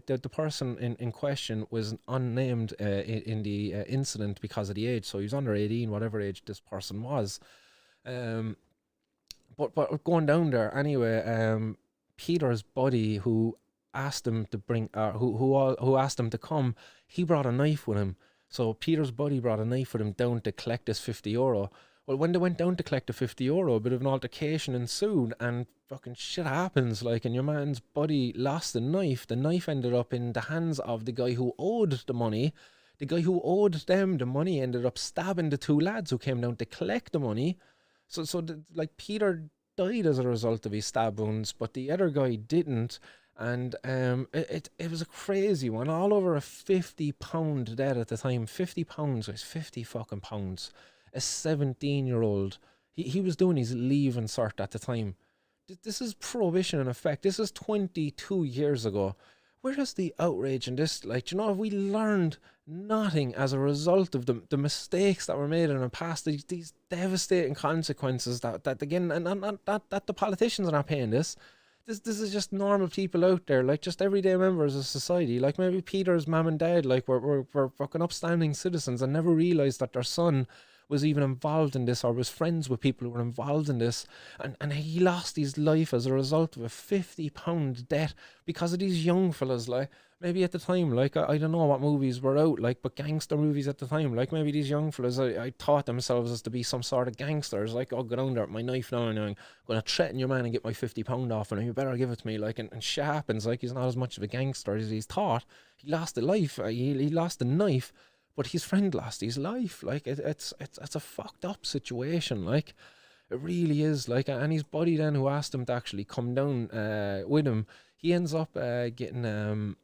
The person in question was unnamed in the incident because of the age, so he was under 18, whatever age this person was. But going down there anyway, Peter's buddy, who asked him to bring, who asked him to come, he brought a knife with him. So Peter's buddy brought a knife with him down to collect this €50. Well, when they went down to collect the €50, a bit of an altercation ensued, and fucking shit happens, like, and your man's buddy lost the knife. The knife ended up in the hands of the guy who owed the money. The guy who owed them the money ended up stabbing the two lads who came down to collect the money. So like, Peter died as a result of his stab wounds, but the other guy didn't. And it was a crazy one, all over a £50 debt at the time. £50 was 50 fucking pounds. A 17-year-old, he was doing his leave insert at the time. This is prohibition in effect. This is 22 years ago. Where is the outrage in this? Like, you know, have we learned nothing as a result of the mistakes that were made in the past? These devastating consequences that again, and that the politicians are not paying this. This is just normal people out there, like, just everyday members of society. Like, maybe Peter's mum and dad, like, were fucking upstanding citizens and never realised that their son was even involved in this, or was friends with people who were involved in this, and he lost his life as a result of a £50 debt because of these young fellas. Like, maybe at the time, like, I don't know what movies were out, like, but gangster movies at the time, like, maybe these young fellas, I taught themselves as to be some sort of gangsters, like, oh, go down there with my knife now, and I'm going to threaten your man and get my £50 off, and you better give it to me, like, and shit happens. Like, he's not as much of a gangster as he's thought. He lost a life, he lost a knife, but his friend lost his life. Like, it's a fucked up situation, like, it really is. Like, and his buddy then, who asked him to actually come down with him, he ends up getting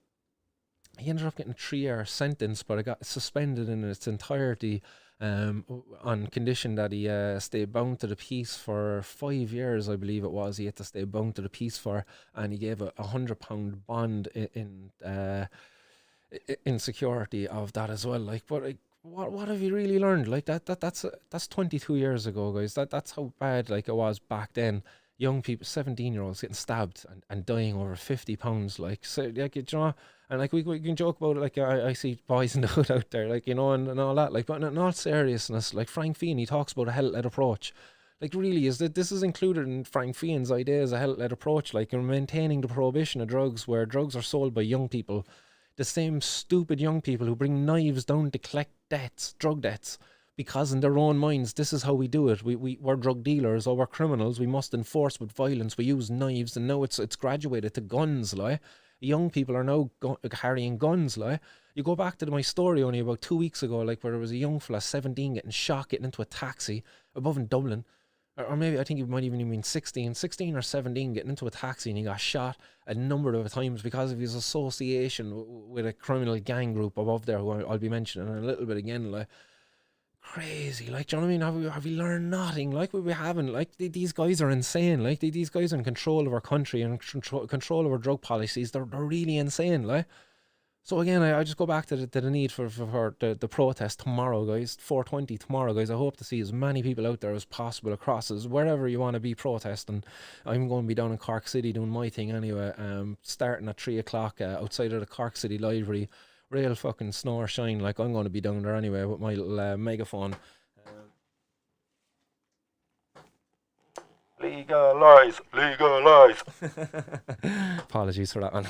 he ended up getting a 3-year sentence, but it got suspended in its entirety on condition that he stayed bound to the peace for 5 years, I believe it was. He had to stay bound to the peace for, and he gave a £100 bond in security of that as well. Like, but like, what have you really learned? Like that's 22 years ago, guys. That's how bad like it was back then. Young people, 17-year-olds getting stabbed and dying over £50. Like, so, like, you know, and like we can joke about it. Like I see boys in the hood out there, like, you know, and all that. Like, but in all seriousness, like Frank Feeney talks about a health-led approach. Like, really, is that this is included in Frank Feeney's idea as a health-led approach, like in maintaining the prohibition of drugs, where drugs are sold by young people, the same stupid young people who bring knives down to collect debts, drug debts, because in their own minds, this is how we do it. We're drug dealers or we're criminals. We must enforce with violence. We use knives, and now it's graduated to guns, like. Young people are now carrying guns, like. You go back to my story only about 2 weeks ago, like, where there was a young fella, 17, getting shot, getting into a taxi above in Dublin. Or maybe I think it might even been 16 or 17, getting into a taxi, and he got shot a number of times because of his association with a criminal gang group above there, who I'll be mentioning in a little bit again, like. Crazy, like, do you know what I mean? Have we learned nothing? Like, we haven't. Like, these guys are insane. Like, these guys are in control of our country and control of our drug policies. They're really insane, like. So again, I just go back to the need for the protest tomorrow, guys. 4:20 tomorrow, guys. I hope to see as many people out there as possible across wherever you want to be protesting. I'm going to be down in Cork City doing my thing anyway. Starting at 3 o'clock outside of the Cork City Library. Real fucking snow or shine, like, I'm going to be down there anyway with my little megaphone. Legalise. Apologies for that one.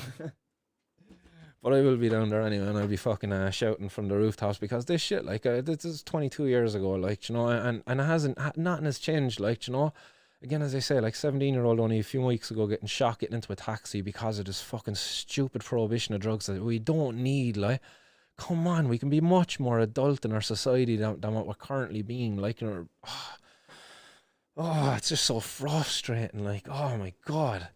But I will be down there anyway, and I'll be fucking shouting from the rooftops, because this shit, like, this is 22 years ago, like, you know, and it hasn't, nothing has changed, like, you know. Again, as I say, like, 17-year-old only a few weeks ago getting shot, getting into a taxi because of this fucking stupid prohibition of drugs that we don't need, like. Come on, we can be much more adult in our society than what we're currently being, like, you know. Oh, it's just so frustrating, like, oh my God.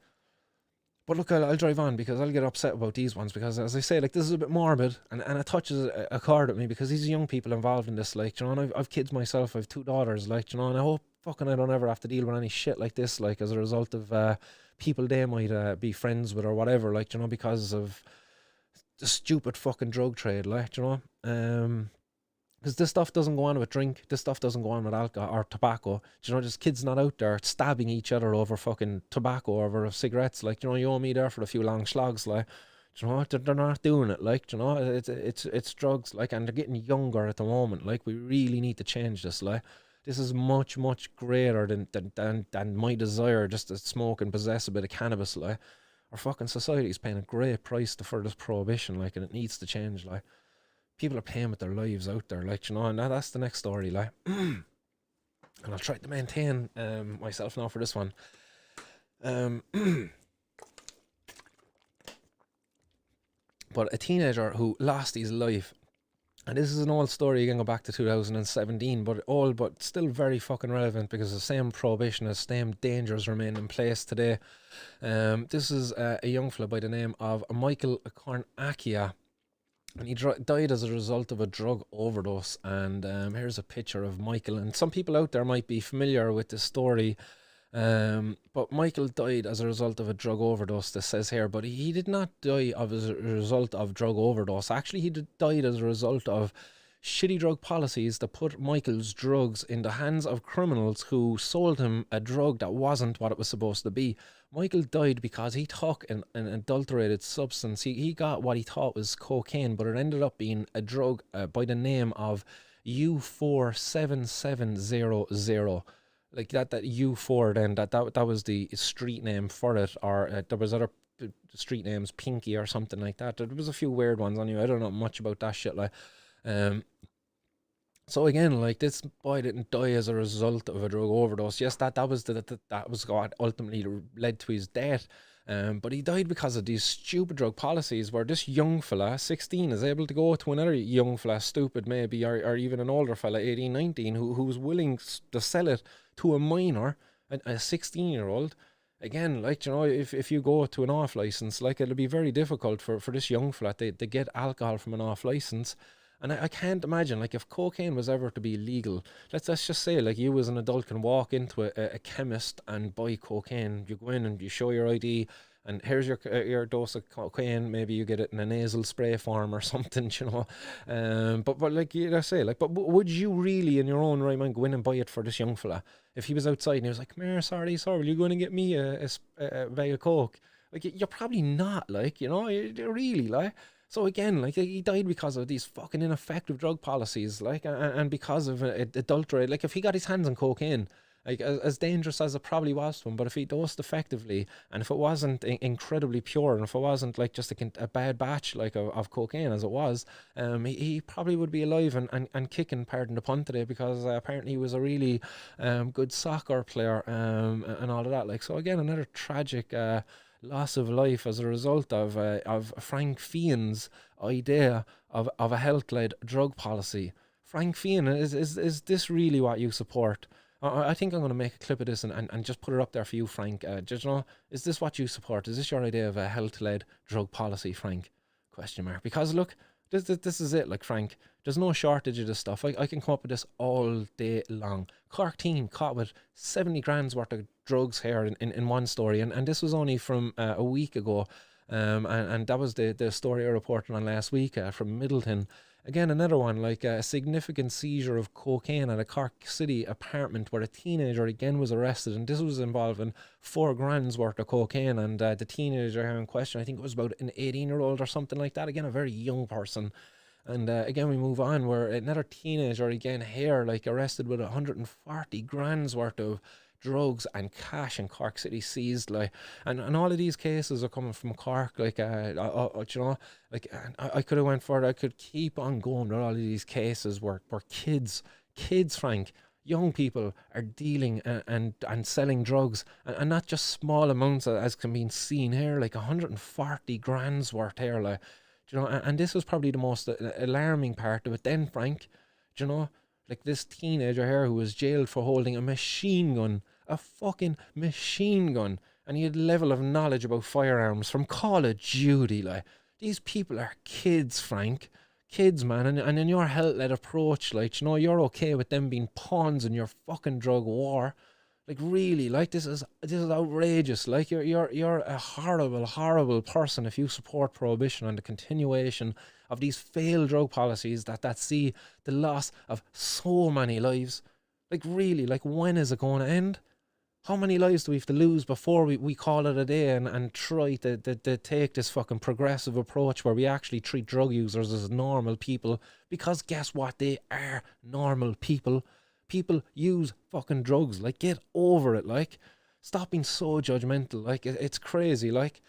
But look, I'll drive on, because I'll get upset about these ones, because, as I say, like, this is a bit morbid, and it touches a chord with me, because these young people involved in this, like, you know, and I've kids myself, I've 2 daughters, like, you know, and I hope fucking I don't ever have to deal with any shit like this, like, as a result of people they might be friends with or whatever, like, you know, because of the stupid fucking drug trade, like, you know. Because this stuff doesn't go on with drink, this stuff doesn't go on with alcohol or tobacco. You know, just kids not out there stabbing each other over fucking tobacco, over cigarettes. Like, you know, you owe me there for a few long slogs, like. You know, they're not doing it, like, you know, it's drugs, like, and they're getting younger at the moment. Like, we really need to change this, like. This is much, much greater than my desire just to smoke and possess a bit of cannabis, like. Our fucking society is paying a great price for this prohibition, like, and it needs to change, like. People are paying with their lives out there, like, you know, and that's the next story, like. And I'll try to maintain myself now for this one. But a teenager who lost his life, and this is an old story again, go back to 2017, but still very fucking relevant, because the same prohibition, the same dangers remain in place today. This is a young fella by the name of Michael Cornacchia, and he died as a result of a drug overdose. And here's a picture of Michael, and some people out there might be familiar with this story. But Michael died as a result of a drug overdose, this says here, but he did not die as a result of drug overdose. Actually, he died as a result of shitty drug policies that put Michael's drugs in the hands of criminals who sold him a drug that wasn't what it was supposed to be. Michael died because he took an adulterated substance. He got what he thought was cocaine, but it ended up being a drug by the name of U47700. Like that U4 then, that was the street name for it, or there was other street names, Pinky or something like that. There was a few weird ones anyway. I don't know much about that shit, like. So again, like, this boy didn't die as a result of a drug overdose. Yes, that was what ultimately led to his death. But he died because of these stupid drug policies, where this young fella, 16, is able to go to another young fella, stupid maybe, or even an older fella, 18, 19, who was willing to sell it to a minor, a 16-year-old, again, like, you know, if you go to an off license, like, it'll be very difficult for this young fella. They get alcohol from an off license. And I can't imagine, like, if cocaine was ever to be legal, let's just say, like, you as an adult can walk into a chemist and buy cocaine. You go in and you show your ID, and here's your dose of cocaine. Maybe you get it in a nasal spray form or something, you know. But like, you know, say, like, but would you really, in your own right mind, go in and buy it for this young fella? If he was outside and he was like, "Come here, sorry, will you go in and get me a bag of coke?" Like, you're probably not, like, you know, you really, like. So again, like, he died because of these fucking ineffective drug policies, like, and because of adulterate. Like, if he got his hands on cocaine, like, as dangerous as it probably was to him, but if he dosed effectively, and if it wasn't incredibly pure, and if it wasn't like just a bad batch, like, of cocaine as it was, he probably would be alive and kicking, pardon the pun today, because apparently he was a really good soccer player, and all of that. Like, so again, another tragic loss of life as a result of Frank Fian's idea of a health-led drug policy. Frank Fian, is this really what you support? I think I'm going to make a clip of this and just put it up there for you, Frank. Just, you know, is this what you support? Is this your idea of a health-led drug policy, Frank? Question mark. Because look, this is it, like, Frank. There's no shortage of this stuff. I can come up with this all day long. Cork teen caught with 70 grand's worth of drugs here in one story, and this was only from a week ago, and that was the story I reported on last week from Middleton. Again, another one, like a significant seizure of cocaine at a Cork City apartment where a teenager again was arrested, and this was involving 4 grand's worth of cocaine, and the teenager here in question, I think it was about an 18-year-old or something like that, again a very young person. And again, we move on where another teenager again here, like, arrested with 140 grand's worth of drugs and cash in Cork City seized, like, and all of these cases are coming from Cork, like, you know, like, I could have went further. I could keep on going with all of these cases where kids, Frank, young people are dealing and selling drugs, and not just small amounts as can be seen here, like 140 grand's worth here, like, you know, and this was probably the most alarming part of it then, Frank, you know, like, this teenager here who was jailed for holding a machine gun, a fucking machine gun, and he had a level of knowledge about firearms from Call of Duty, like. These people are kids, Frank. Kids, man, and in your health-led approach, like, you know, you're okay with them being pawns in your fucking drug war. Like, really, like, this is outrageous. Like, you're a horrible person if you support prohibition and the continuation of these failed drug policies that see the loss of so many lives. Like, really, like, when is it going to end? How many lives do we have to lose before we call it a day and try to take this fucking progressive approach where we actually treat drug users as normal people? Because guess what? They are normal people. People use fucking drugs. Like, get over it. Like, stop being so judgmental. Like, it's crazy. Like,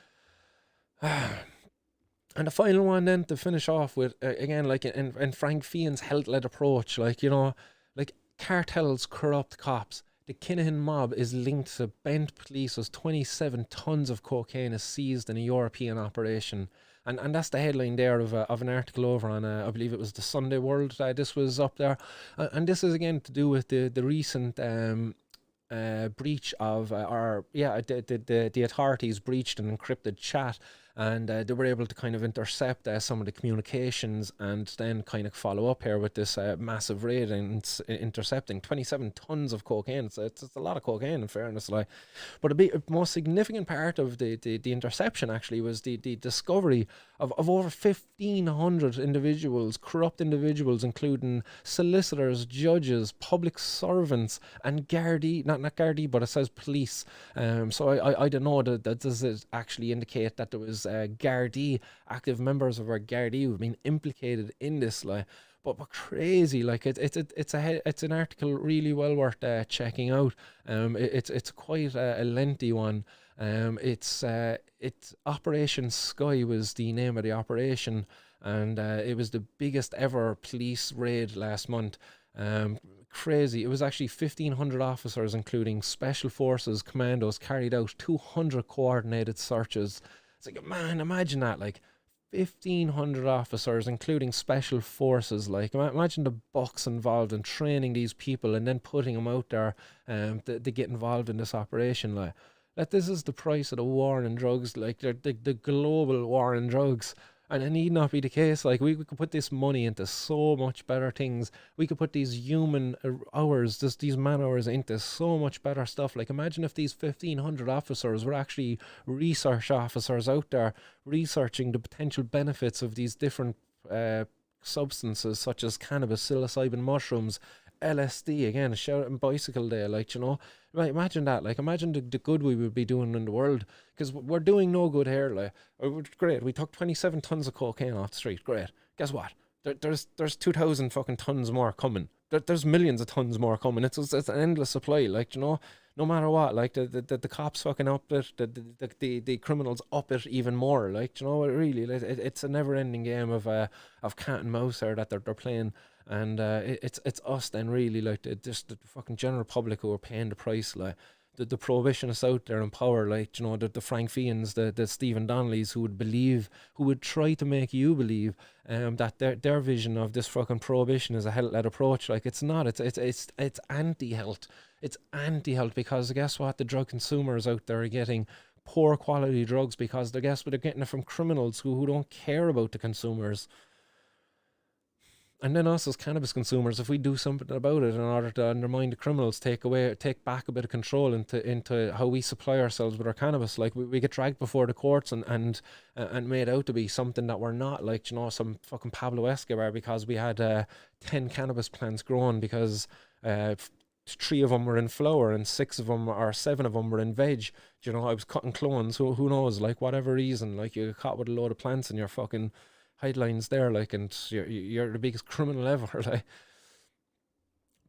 and the final one then to finish off with, again, like, in Frank Fian's health-led approach, like, you know, like, Cartel's Corrupt Cops. The Kinahan mob is linked to Bent police as 27 tons of cocaine is seized in a European operation. And that's the headline there of an article over on, I believe it was the Sunday World. This was up there. And this is again to do with the recent breach of, the authorities breached an encrypted chat, and they were able to kind of intercept some of the communications and then kind of follow up here with this massive raid and intercepting 27 tons of cocaine. It's a lot of cocaine, in fairness, like. But a most significant part of the interception actually was the discovery of over 1,500 individuals, corrupt individuals, including solicitors, judges, public servants, and Gardaí, not Gardaí, but it says police. So I don't know that does it actually indicate that there was Gardaí, active members of our Gardaí who've been implicated in this, like. But crazy, like, it's an article really well worth checking out. It's quite a lengthy one. It's Operation Sky was the name of the operation, and it was the biggest ever police raid last month. Crazy. It was actually 1,500 officers, including special forces, commandos, carried out 200 coordinated searches. It's like, man, imagine that, like, 1,500 officers, including special forces. Like, imagine the bucks involved in training these people and then putting them out there to get involved in this operation. Like, That this is the price of the war on drugs, like the global war on drugs. And it need not be the case. Like we could put this money into so much better things. We could put these human hours, these man hours into so much better stuff. Like imagine if these 1,500 officers were actually research officers out there researching the potential benefits of these different substances such as cannabis, psilocybin mushrooms, LSD, again, shouting bicycle day, like, you know. Right, imagine that, like, imagine the good we would be doing in the world, because we're doing no good here, like, great, we took 27 tons of cocaine off the street, great, guess what, there's 2,000 fucking tons more coming, there's millions of tons more coming, it's an endless supply, like, you know, no matter what, like, the cops fucking up it, the criminals up it even more, like, you know, it really, it's a never-ending game of cat and mouse there that they're playing. And it's us then, really, like just the fucking general public who are paying the price, like the prohibitionists out there in power, like, you know, the Frank Fians, the Stephen Donnellys, who would try to make you believe that their vision of this fucking prohibition is a health-led approach. Like, it's not. It's anti-health. It's anti-health, because guess what? The drug consumers out there are getting poor quality drugs because they're getting it from criminals who don't care about the consumers. And then us as cannabis consumers, if we do something about it in order to undermine the criminals, take back a bit of control into how we supply ourselves with our cannabis, like we get dragged before the courts and made out to be something that we're not, like, you know, some fucking Pablo Escobar, because we had 10 cannabis plants grown because 3 of them were in flower and 6 of them or 7 of them were in veg. You know, I was cutting clones. Who knows? Like, whatever reason, like, you got caught with a load of plants in your fucking headlines there, like, and you're the biggest criminal ever, like.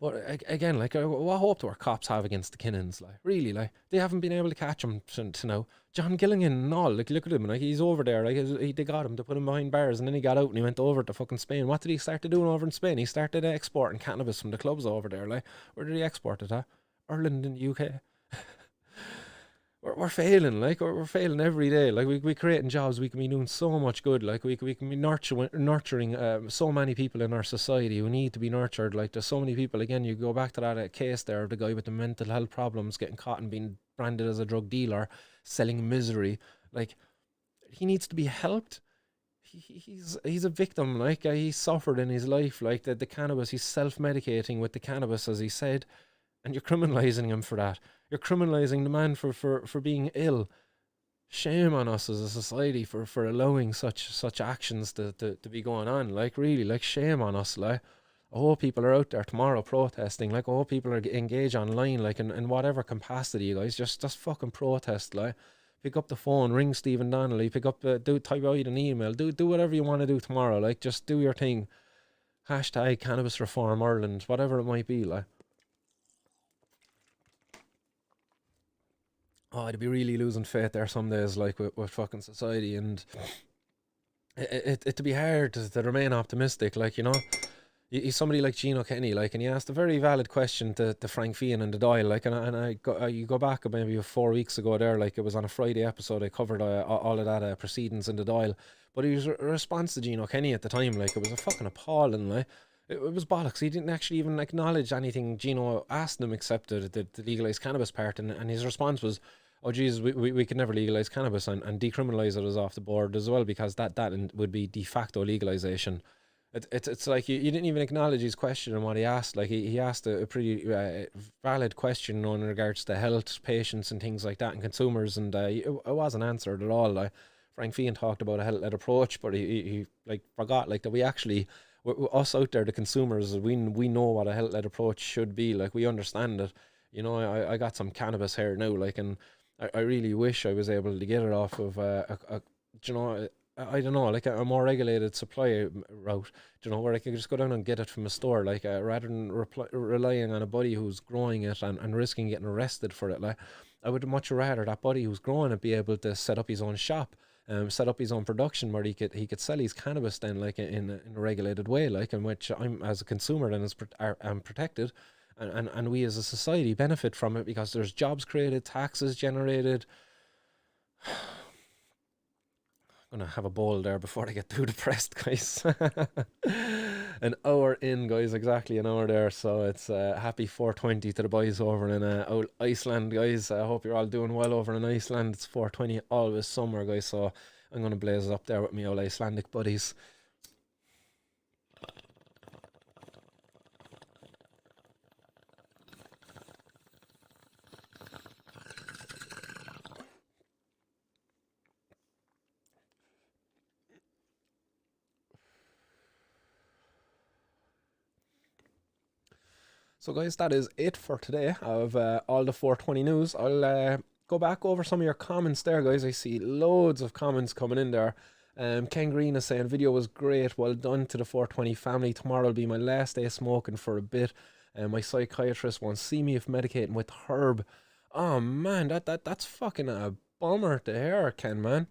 But again, like, what hope do our cops have against the Kinahans? Like, really, like, they haven't been able to catch him to now. John Gillingan and all, like, look at him, like, he's over there, like, they got him to put him behind bars, and then he got out and he went over to fucking Spain. What did he start to doing over in Spain? He started exporting cannabis from the clubs over there, like. Where did he export it at? Ireland and the UK. We're failing, like, we're failing every day. Like, we creating jobs, we can be doing so much good. Like, we can be nurturing so many people in our society who need to be nurtured. Like, there's so many people, again, you go back to that case there of the guy with the mental health problems getting caught and being branded as a drug dealer, selling misery. Like, he needs to be helped. He's a victim, like, he suffered in his life, like, the cannabis, he's self-medicating with the cannabis, as he said, and you're criminalising him for that. You're criminalising the man for being ill. Shame on us as a society for allowing such actions to be going on. Like, really, like, shame on us. Like, I hope people are out there tomorrow protesting. Like, I hope people are engaged online, like, in whatever capacity, you guys. Just fucking protest, like. Pick up the phone, ring Stephen Donnelly, type out an email, do whatever you want to do tomorrow. Like, just do your thing. Hashtag Cannabis Reform Ireland, whatever it might be, like. Oh, I'd be really losing faith there some days, like, with fucking society, and it to be hard to remain optimistic, like, you know. He's somebody like Gino Kenny, like, and he asked a very valid question to Frank Fian and the Dáil, like, and you go back maybe 4 weeks ago there, like, it was on a Friday episode, I covered all of that proceedings in the Dáil, but his response to Gino Kenny at the time, like, it was a fucking appalling, like. It was bollocks. He didn't actually even acknowledge anything Gino asked him except the legalised cannabis part, and his response was, oh geez, we could never legalise cannabis and decriminalise it as off the board as well, because that would be de facto legalisation. It's like you didn't even acknowledge his question and what he asked. Like, he asked a pretty valid question in regards to health, patients and things like that, and consumers, and it wasn't answered at all. Like, Frank Fian talked about a health-led approach, but he like forgot, like, that we actually, us out there, the consumers, we know what a health-led approach should be. Like, we understand it. You know, I got some cannabis here now, like, and I really wish I was able to get it off of you know, I don't know, like a more regulated supply route, you know, where I can just go down and get it from a store, like, rather than relying on a buddy who's growing it and risking getting arrested for it. Like, I would much rather that buddy who's growing it be able to set up his own shop, set up his own production where he could sell his cannabis then, like, in a regulated way, like, in which I'm, as a consumer, then I'm protected. And we as a society benefit from it, because there's jobs created, taxes generated. I'm gonna have a bowl there before I get too depressed, guys. An hour in, guys, exactly an hour there. So it's happy 4:20 to the boys over in Iceland, guys. I hope you're all doing well over in Iceland. It's 4:20, always summer, guys. So I'm gonna blaze it up there with me old Icelandic buddies. So, guys, that is it for today of all the 420 news. I'll go back over some of your comments there, guys. I see loads of comments coming in there. Ken Green is saying, video was great. Well done to the 420 family. Tomorrow will be my last day smoking for a bit. My psychiatrist won't see me if medicating with herb. Oh, man, that's fucking a bummer to hear, Ken, man.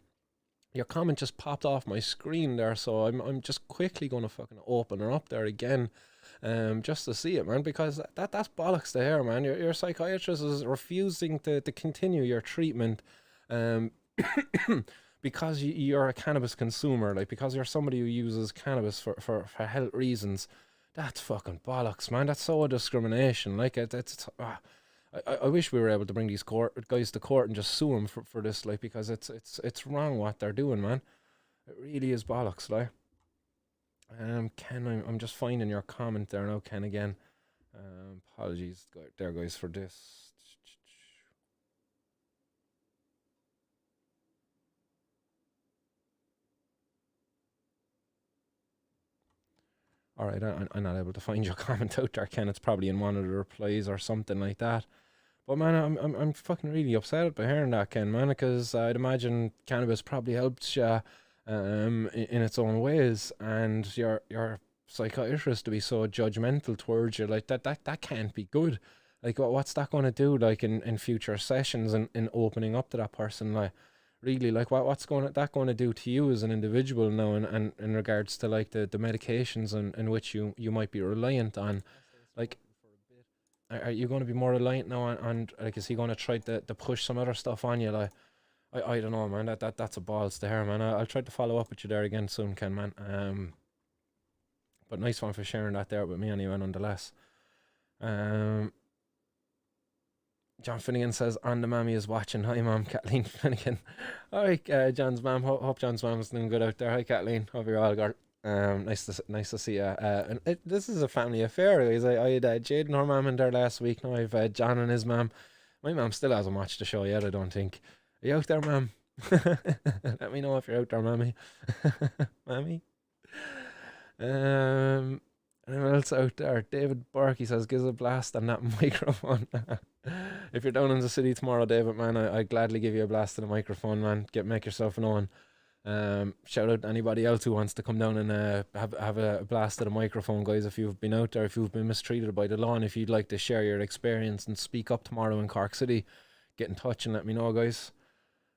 Your comment just popped off my screen there, so I'm just quickly going to fucking open her up there again. Just to see it, man, because that's bollocks to hear, man. Your psychiatrist is refusing to continue your treatment, because you're a cannabis consumer, like because you're somebody who uses cannabis for health reasons. That's fucking bollocks, man. That's so discrimination. Like I wish we were able to bring these guys to court and just sue them for this, like, because it's wrong what they're doing, man. It really is bollocks, like. Ken, I'm just finding your comment there now, Ken, again. Apologies there, guys, for this. Alright, I'm not able to find your comment out there, Ken. It's probably in one of the replies or something like that. But, man, I'm fucking really upset by hearing that, Ken, man, because I'd imagine cannabis probably helps you in its own ways, and your psychiatrist to be so judgmental towards you, like that can't be good. Like, what's that going to do, like, in future sessions and in opening up to that person, like, really, like, what's that going to do to you as an individual now, and in regards to, like, the medications in which you might be reliant on, like, are you going to be more reliant now on like, is he going to try to push some other stuff on you, like? I don't know, man. That's a balls to hear, man. I'll try to follow up with you there again soon, Ken, man. But nice one for sharing that there with me anyway, nonetheless. John Finnegan says, on the mammy is watching. Hi, Mom. Kathleen Finnegan. Alright, John's mom. Hope John's mom is doing good out there. Hi, Kathleen. Hope you're all good. Nice to see you. This is a family affair, guys. I had Jade and her mom in there last week. Now I've John and his mom. My mom still hasn't watched the show yet, I don't think. Are you out there, ma'am? Let me know if you're out there, mammy. Mammy? Anyone else out there? David Burke, he says, gives a blast on that microphone. If you're down in the city tomorrow, David, man, I'd gladly give you a blast on the microphone, man. Make yourself known. Shout out to anybody else who wants to come down and have a blast at the microphone, guys. If you've been out there, if you've been mistreated by the law, and if you'd like to share your experience and speak up tomorrow in Cork City, get in touch and let me know, guys.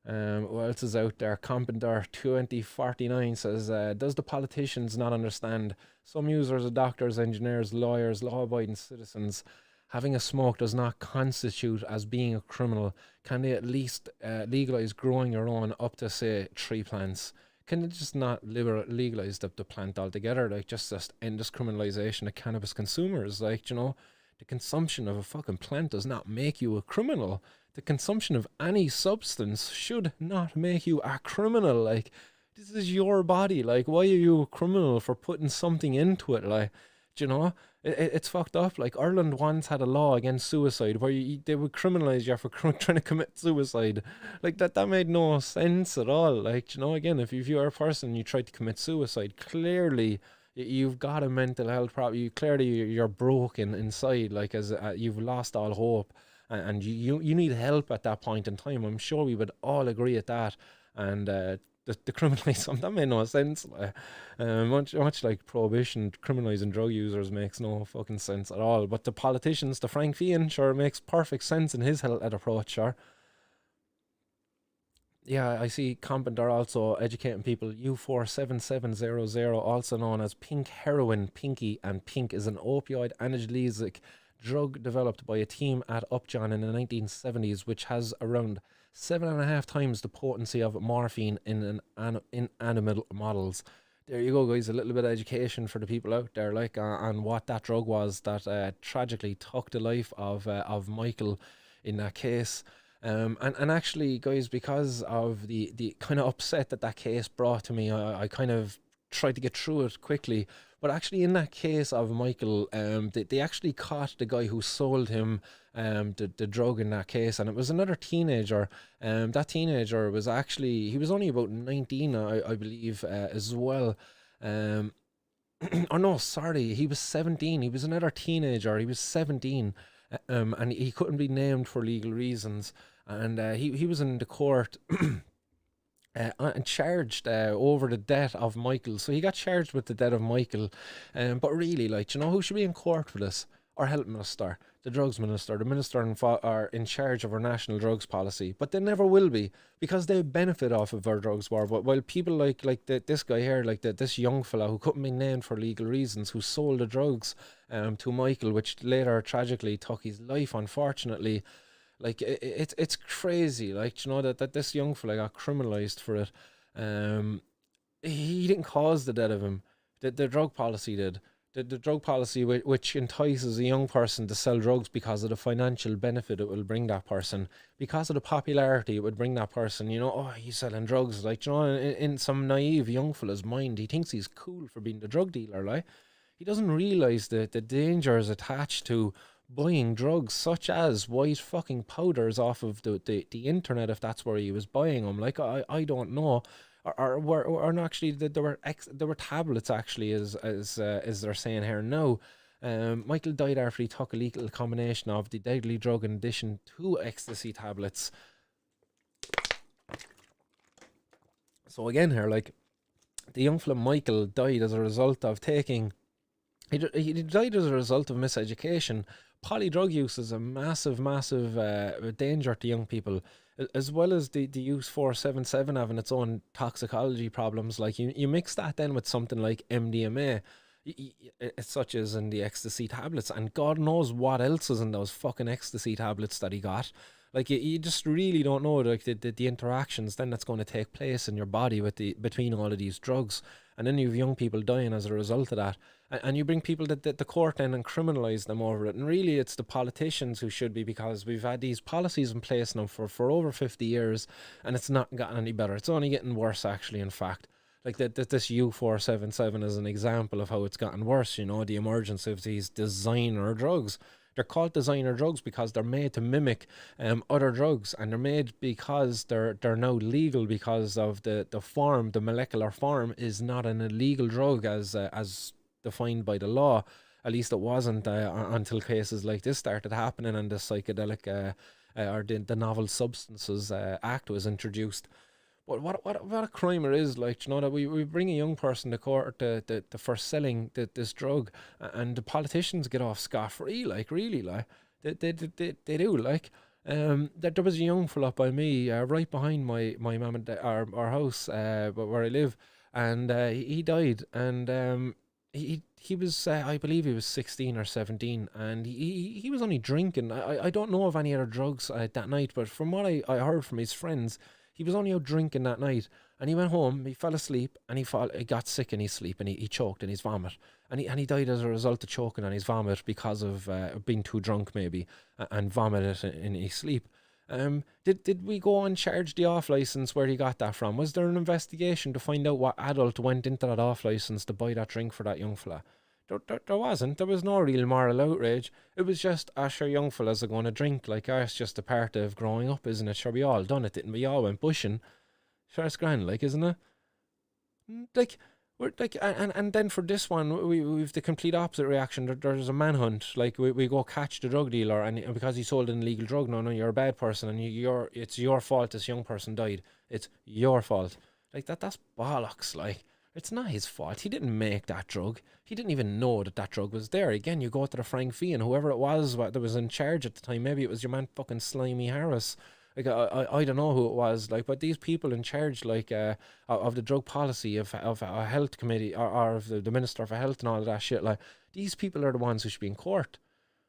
What else is out there? Compender 2049 says, does the politicians not understand? Some users are doctors, engineers, lawyers, law-abiding citizens. Having a smoke does not constitute as being a criminal. Can they at least legalise growing your own up to, say, 3 plants? Can they just not legalise the plant altogether? Like, just end this criminalisation of cannabis consumers. Like, you know, the consumption of a fucking plant does not make you a criminal. The consumption of any substance should not make you a criminal. Like, this is your body. Like, why are you a criminal for putting something into it? Like, do you know, it's fucked up. Like, Ireland once had a law against suicide where they would criminalise you for trying to commit suicide. Like, that made no sense at all. Like, you know, again, if you're a person, you try to commit suicide, clearly you've got a mental health problem. Clearly you're broken inside, like, as you've lost all hope. And you need help at that point in time. I'm sure we would all agree at that. And the criminalising, that made no sense. Much like prohibition, criminalising drug users makes no fucking sense at all. But the politicians, the Frank Fian, sure, makes perfect sense in his health approach, sure. Yeah, I see Compender also educating people. U47700, also known as pink heroin, Pinky, and pink is an opioid analgesic drug developed by a team at Upjohn in the 1970s, which has around 7.5 times the potency of morphine in animal models. there you go, guys. A little bit of education for the people out there, like on what that drug was that tragically took the life of Michael in that case. And actually, guys, because of the kind of upset that that case brought to me, I kind of tried to get through it quickly. But actually, in that case of Michael, they actually caught the guy who sold him the drug in that case, and it was another teenager. That teenager was actually, he was only about 19, I believe, as well. Um, oh no, sorry, he was 17. He was another teenager. He was 17, and he couldn't be named for legal reasons. And he was in the court and charged over the death of Michael. So he got charged with the death of Michael. But really, like, you know who should be in court for this? Our health minister, the drugs minister, the minister are in charge of our national drugs policy. But they never will be, because they benefit off of our drugs war. But while people like this guy here, like this young fella who couldn't be named for legal reasons, who sold the drugs to Michael, which later tragically took his life, unfortunately. Like it's crazy, like, you know, that this young fella got criminalized for it. He didn't cause the death of him. The drug policy did. The drug policy which entices a young person to sell drugs because of the financial benefit it will bring that person, because of the popularity it would bring that person. You know, oh, he's selling drugs. Like, you know, in some naive young fella's mind, he thinks he's cool for being the drug dealer. Like, he doesn't realize the dangers attached to buying drugs such as white fucking powders off of the internet, if that's where he was buying them. Like, I don't know, or no, actually there were tablets, actually, as they're saying here now. Michael died after he took a lethal combination of the deadly drug in addition to ecstasy tablets. So again here, like, the young fella Michael died as a result of taking, he died as a result of miseducation. Polydrug use is a massive danger to young people, as well as the use 477 having its own toxicology problems. Like, you mix that then with something like MDMA, such as in the ecstasy tablets, and God knows what else is in those fucking ecstasy tablets that he got. Like, you just really don't know, like, the interactions then that's going to take place in your body with between all of these drugs. And then you have young people dying as a result of that. And you bring people that the court then and criminalise them over it. And really, it's the politicians who should be, because we've had these policies in place now for over 50 years, and it's not gotten any better. It's only getting worse, actually, in fact. Like, this U477 is an example of how it's gotten worse, you know, the emergence of these designer drugs. They're called designer drugs because they're made to mimic other drugs, and they're made because they're now legal because of the form, the molecular form is not an illegal drug as defined by the law. At least it wasn't until cases like this started happening and the psychedelic or the Novel Substances Act was introduced. But what a crime it is, like, you know, that we bring a young person to court for selling this drug, and the politicians get off scot-free, like, really, like, they do, like. There was a young fella up by me, right behind my mum and our house, where I live, and he died, and he was, I believe he was 16 or 17, and he was only drinking. I don't know of any other drugs that night, but from what I heard from his friends, he was only out drinking that night, and he went home, he fell asleep, and he got sick in his sleep, and he choked in his vomit, and he died as a result of choking on his vomit because of being too drunk, maybe, and vomited in his sleep. Did we go and charge the off license where he got that from? Was there an investigation to find out what adult went into that off license to buy that drink for that young fella? There wasn't. There was no real moral outrage. It was just, sure, young fellas are going to drink. Like, it's just a part of growing up, isn't it? Sure, we all done it, didn't we? All went bushing. Sure, it's grand, like, isn't it? Like, we're like, and then for this one, we've the complete opposite reaction. There's a manhunt. Like, we go catch the drug dealer, and because he sold an illegal drug, no, you're a bad person, and it's your fault this young person died. It's your fault. Like, that's bollocks. Like, it's not his fault. He didn't make that drug. He didn't even know that drug was there. Again, you go to the Frank Fee and whoever it was that was in charge at the time. Maybe it was your man fucking Slimy Harris. Like, I don't know who it was. Like, but these people in charge, like, of the drug policy of a health committee or of the Minister for Health and all of that shit, like, these people are the ones who should be in court.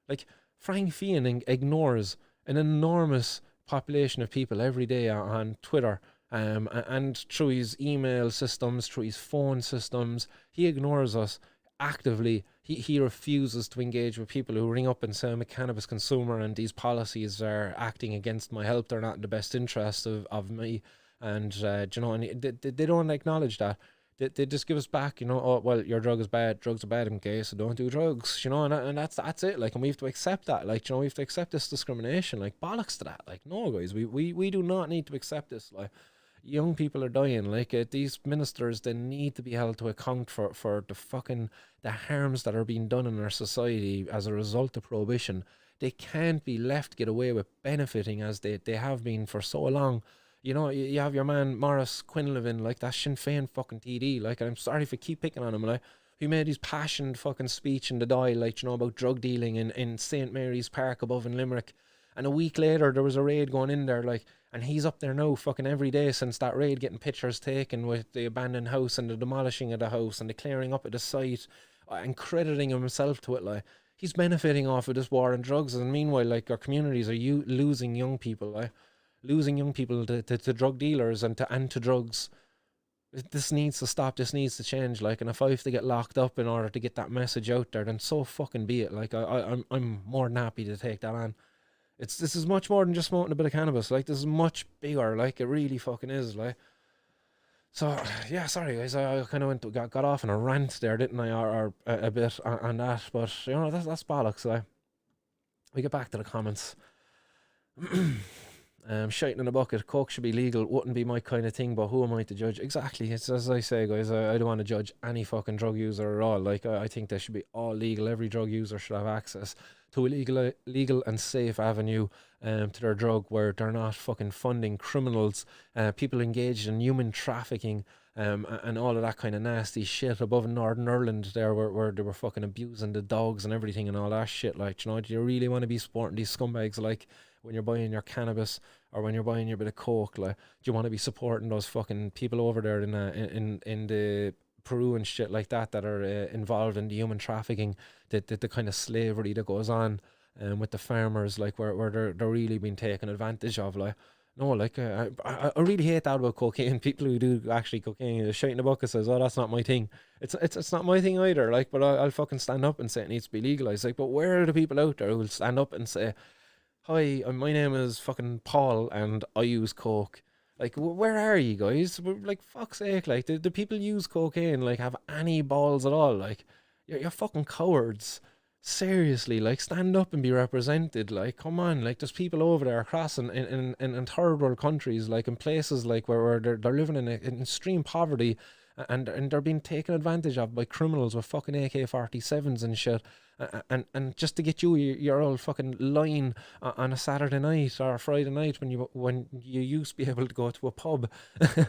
Like, Frank Fee ignores an enormous population of people every day on Twitter And through his email systems, through his phone systems, he ignores us actively. He refuses to engage with people who ring up and say, I'm a cannabis consumer and these policies are acting against my health. They're not in the best interest of me. And, you know, and they don't acknowledge that. They just give us back, you know, oh, well, your drug is bad, drugs are bad, okay, so don't do drugs, you know, and that's it, like, and we have to accept that, like, you know, we have to accept this discrimination, like, bollocks to that, like, no, guys, we do not need to accept this, like, young people are dying, like, these ministers, they need to be held to account for the harms that are being done in our society as a result of prohibition. They can't be left to get away with benefiting as they have been for so long. You know, you have your man Maurice Quinlivan, like, that Sinn Féin fucking TD, like, and I'm sorry if I keep picking on him, like, he made his passionate fucking speech in the Dáil, like, you know, about drug dealing in St. Mary's Park above in Limerick, and a week later there was a raid going in there, like, and he's up there now fucking every day since that raid, getting pictures taken with the abandoned house and the demolishing of the house and the clearing up of the site, and crediting himself to it, like, he's benefiting off of this war on drugs, and meanwhile, like, our communities are losing young people, like, losing young people to drug dealers and to drugs. This needs to stop. This needs to change. Like, and if I have to get locked up in order to get that message out there, then so fucking be it. Like, I'm more than happy to take that on. This is much more than just smoking a bit of cannabis. Like, this is much bigger. Like, it really fucking is. Like, so yeah, sorry guys, I kind of got off on a rant there, didn't I, or a bit on that. But you know, that's bollocks. Like, we get back to the comments. Shiting in a bucket, coke should be legal, wouldn't be my kind of thing, but who am I to judge? Exactly, it's as I say, guys, I don't want to judge any fucking drug user at all. Like, I think they should be all legal. Every drug user should have access to a legal and safe avenue to their drug, where they're not fucking funding criminals, people engaged in human trafficking, and all of that kind of nasty shit above in Northern Ireland there, where they were fucking abusing the dogs and everything and all that shit. Like, you know, do you really want to be supporting these scumbags, like, when you're buying your cannabis or when you're buying your bit of coke? Like, do you want to be supporting those fucking people over there in the Peru and shit like that are involved in the human trafficking, the kind of slavery that goes on with the farmers, like, where they're really being taken advantage of? Like, no, like, I really hate that about cocaine. People who do actually cocaine, the shite in the bucket says, oh, that's not my thing. It's not my thing either, like, but I'll fucking stand up and say it needs to be legalized. Like, but where are the people out there who will stand up and say, hi, my name is fucking Paul and I use coke? Like, where are you guys? We're, like, fuck's sake, like, the people use cocaine, like, have any balls at all? Like, you're fucking cowards. Seriously, like, stand up and be represented. Like, come on, like, there's people over there across in third world countries, like, in places like where they're living in extreme poverty, and they're being taken advantage of by criminals with fucking AK-47s and shit, and just to get your old fucking line on a Saturday night or a Friday night when you used to be able to go to a pub. Do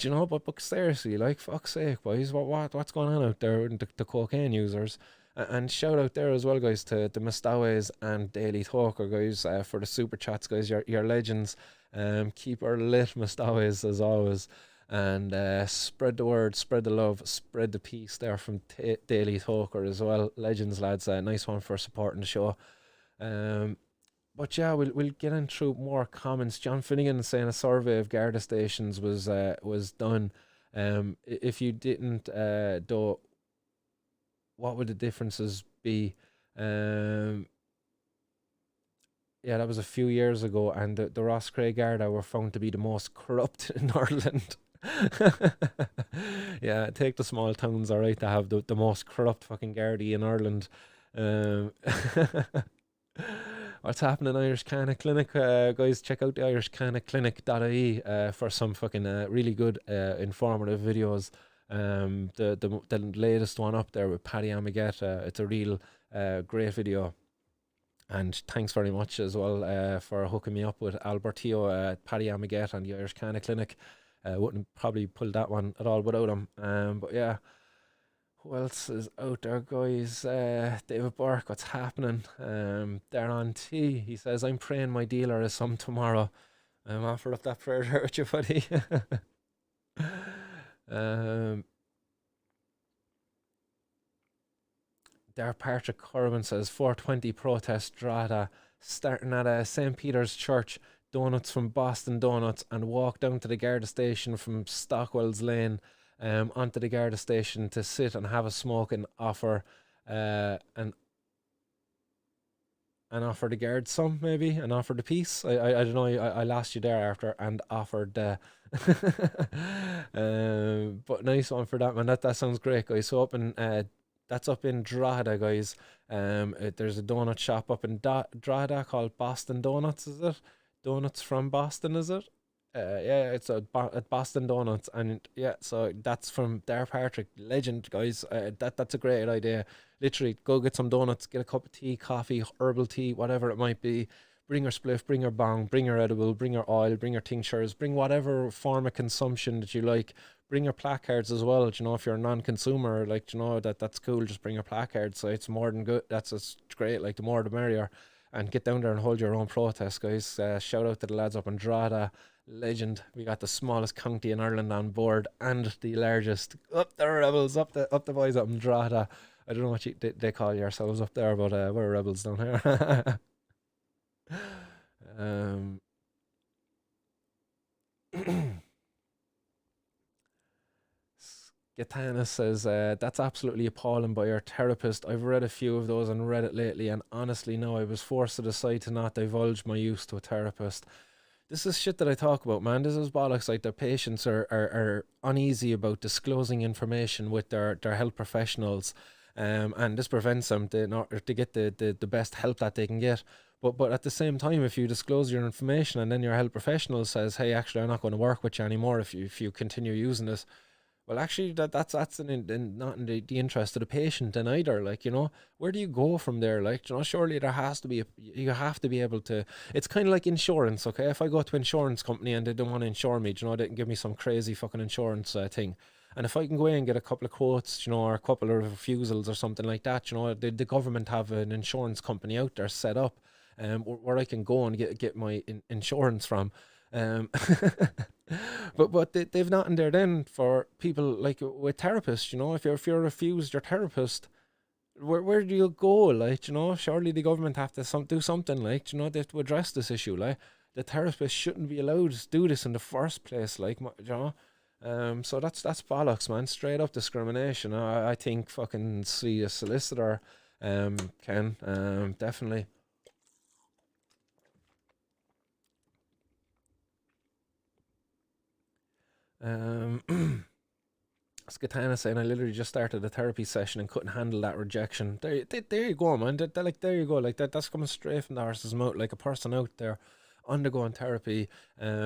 you know? But seriously, like, fuck's sake, boys, what's going on out there with the cocaine users? And shout out there as well, guys, to the Mustawes and Daily Talker, guys, for the super chats, guys. You're legends. Keep her lit, Mustawes, as always. And spread the word, spread the love, spread the peace there from Daily Talker as well. Legends, lads. Nice one for supporting the show. But yeah, we'll get in through more comments. John Finnegan saying a survey of Garda stations was done. If you didn't though, what would the differences be? Yeah, that was a few years ago, and the Roscrea Garda were found to be the most corrupt in Ireland. Yeah, take the small towns, alright, to have the most corrupt fucking Gardaí in Ireland. What's happening, Irish Canna Clinic? Guys, check out the irishcannaclinic.ie for some fucking really good informative videos. The latest one up there with Paddy Amaget, it's a real great video. And thanks very much as well for hooking me up with Albertio at Paddy Amaget and the Irish Canna Clinic. Wouldn't probably pull that one at all without him. But yeah, who else is out there, guys? David Burke, what's happening? There on T, he says, I'm praying my dealer is some tomorrow. I'm offered up that prayer there with you, buddy. There, Patrick Corbin says 420 protest Drata starting at St. Peter's Church, donuts from Boston Donuts and walk down to the Garda station from Stockwell's Lane onto the Garda station to sit and have a smoke and offer and offer the guards some, maybe, and offer the peace. I don't know. I lost you there after, and offered the. But nice one for that, man. That sounds great, guys. So up in that's up in Drogheda, guys. There's a donut shop up in Drogheda called Boston Donuts. Is it? Donuts from Boston, is it? Yeah, it's at Boston Donuts, and yeah, so that's from Der Patrick, legend, guys. That's a great idea. Literally, go get some donuts, get a cup of tea, coffee, herbal tea, whatever it might be. Bring your spliff, bring your bong, bring your edible, bring your oil, bring your tinctures, bring whatever form of consumption that you like. Bring your placards as well. You know, if you're a non-consumer, like, you know, that's cool. Just bring your placards. So it's more than good. That's great. Like, the more the merrier. And get down there and hold your own protest, guys. Shout out to the lads up in Drogheda. Legend. We got the smallest county in Ireland on board and the largest. Up the rebels, up the boys up in Drogheda. I don't know what they call yourselves up there, but we're rebels down here. Gitana says, that's absolutely appalling by your therapist. I've read a few of those on Reddit lately, and honestly, no, I was forced to decide to not divulge my use to a therapist. This is shit that I talk about, man. This is bollocks. Like, their patients are uneasy about disclosing information with their health professionals, and this prevents them to get the best help that they can get. But at the same time, if you disclose your information and then your health professional says, hey, actually, I'm not going to work with you anymore if you continue using this, well, actually, that's not in the interest of the patient then either. Like, you know, where do you go from there? Like, you know, surely there has to be, you have to be able to, it's kind of like insurance, okay? If I go to an insurance company and they don't want to insure me, you know, they can give me some crazy fucking insurance thing. And if I can go in and get a couple of quotes, you know, or a couple of refusals or something like that, you know, the government have an insurance company out there set up where I can go and get my insurance from. But they've nothing there then for people like with therapists, you know. If you're refused your therapist, where do you go? Like, you know, surely the government have to do something, like, you know, they have to address this issue. Like, the therapist shouldn't be allowed to do this in the first place, like, you know. So that's bollocks, man. Straight up discrimination. I think fucking see a solicitor, Ken, definitely. Skatana saying, I literally just started a therapy session and couldn't handle that rejection. There you go, man. Like, there you go. Like, that's coming straight from the horse's mouth. Like, a person out there undergoing therapy,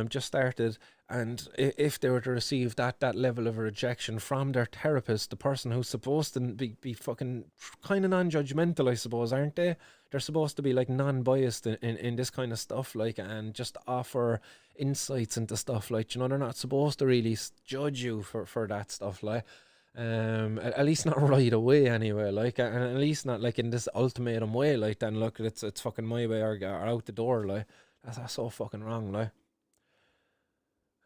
just started, and if they were to receive that level of a rejection from their therapist, the person who's supposed to be fucking kind of non-judgmental, I suppose, aren't they? They're supposed to be like non-biased in this kind of stuff, like, and just offer insights into stuff, like, you know. They're not supposed to really judge you for that stuff, like, at least not right away anyway, like, and at least not like in this ultimatum way, like, then look, it's fucking my way or out the door, like. That's so fucking wrong, like.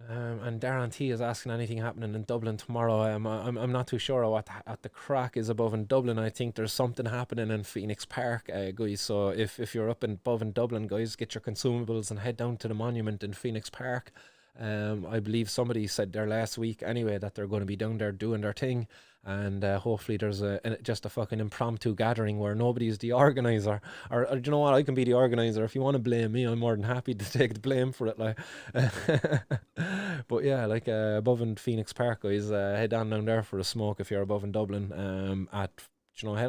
And Darren T is asking anything happening in Dublin tomorrow. I'm not too sure what the crack is above in Dublin. I think there's something happening in Phoenix Park, guys. So if you're above in Dublin, guys, get your consumables and head down to the monument in Phoenix Park. I believe somebody said there last week anyway that they're going to be down there doing their thing, and hopefully there's just a fucking impromptu gathering where nobody's the organizer, or you know what, I can be the organizer. If you want to blame me, I'm more than happy to take the blame for it, like. But yeah, like, above in Phoenix Park, guys, head on down there for a smoke if you're above in Dublin. Head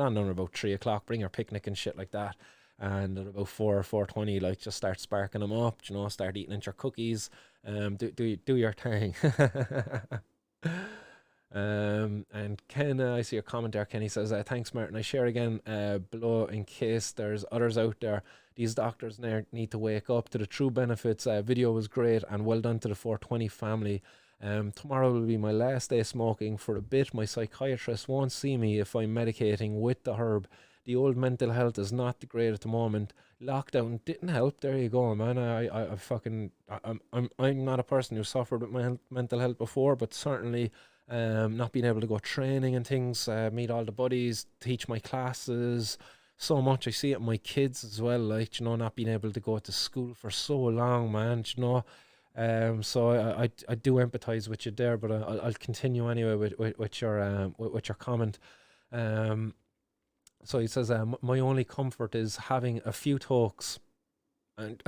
on down about 3 o'clock, bring your picnic and shit like that. And at about 4:20, like, just start sparking them up, you know, start eating into your cookies, do your thing. And Ken, I see your comment there. Kenny says, thanks, Martin. I share again below in case there's others out there. These doctors need to wake up to the true benefits. Video was great, and well done to the 420 family. Tomorrow will be my last day smoking for a bit. My psychiatrist won't see me if I'm medicating with the herb. The old mental health is not great at the moment. Lockdown didn't help. There you go, man. I'm not a person who suffered with my mental health before, but certainly not being able to go training and things, meet all the buddies, teach my classes, so much. I see it in my kids as well, like, you know, not being able to go to school for so long, man, you know. So I do empathize with you there, but I'll continue anyway with with your comment. Um, so he says, my only comfort is having a few talks, and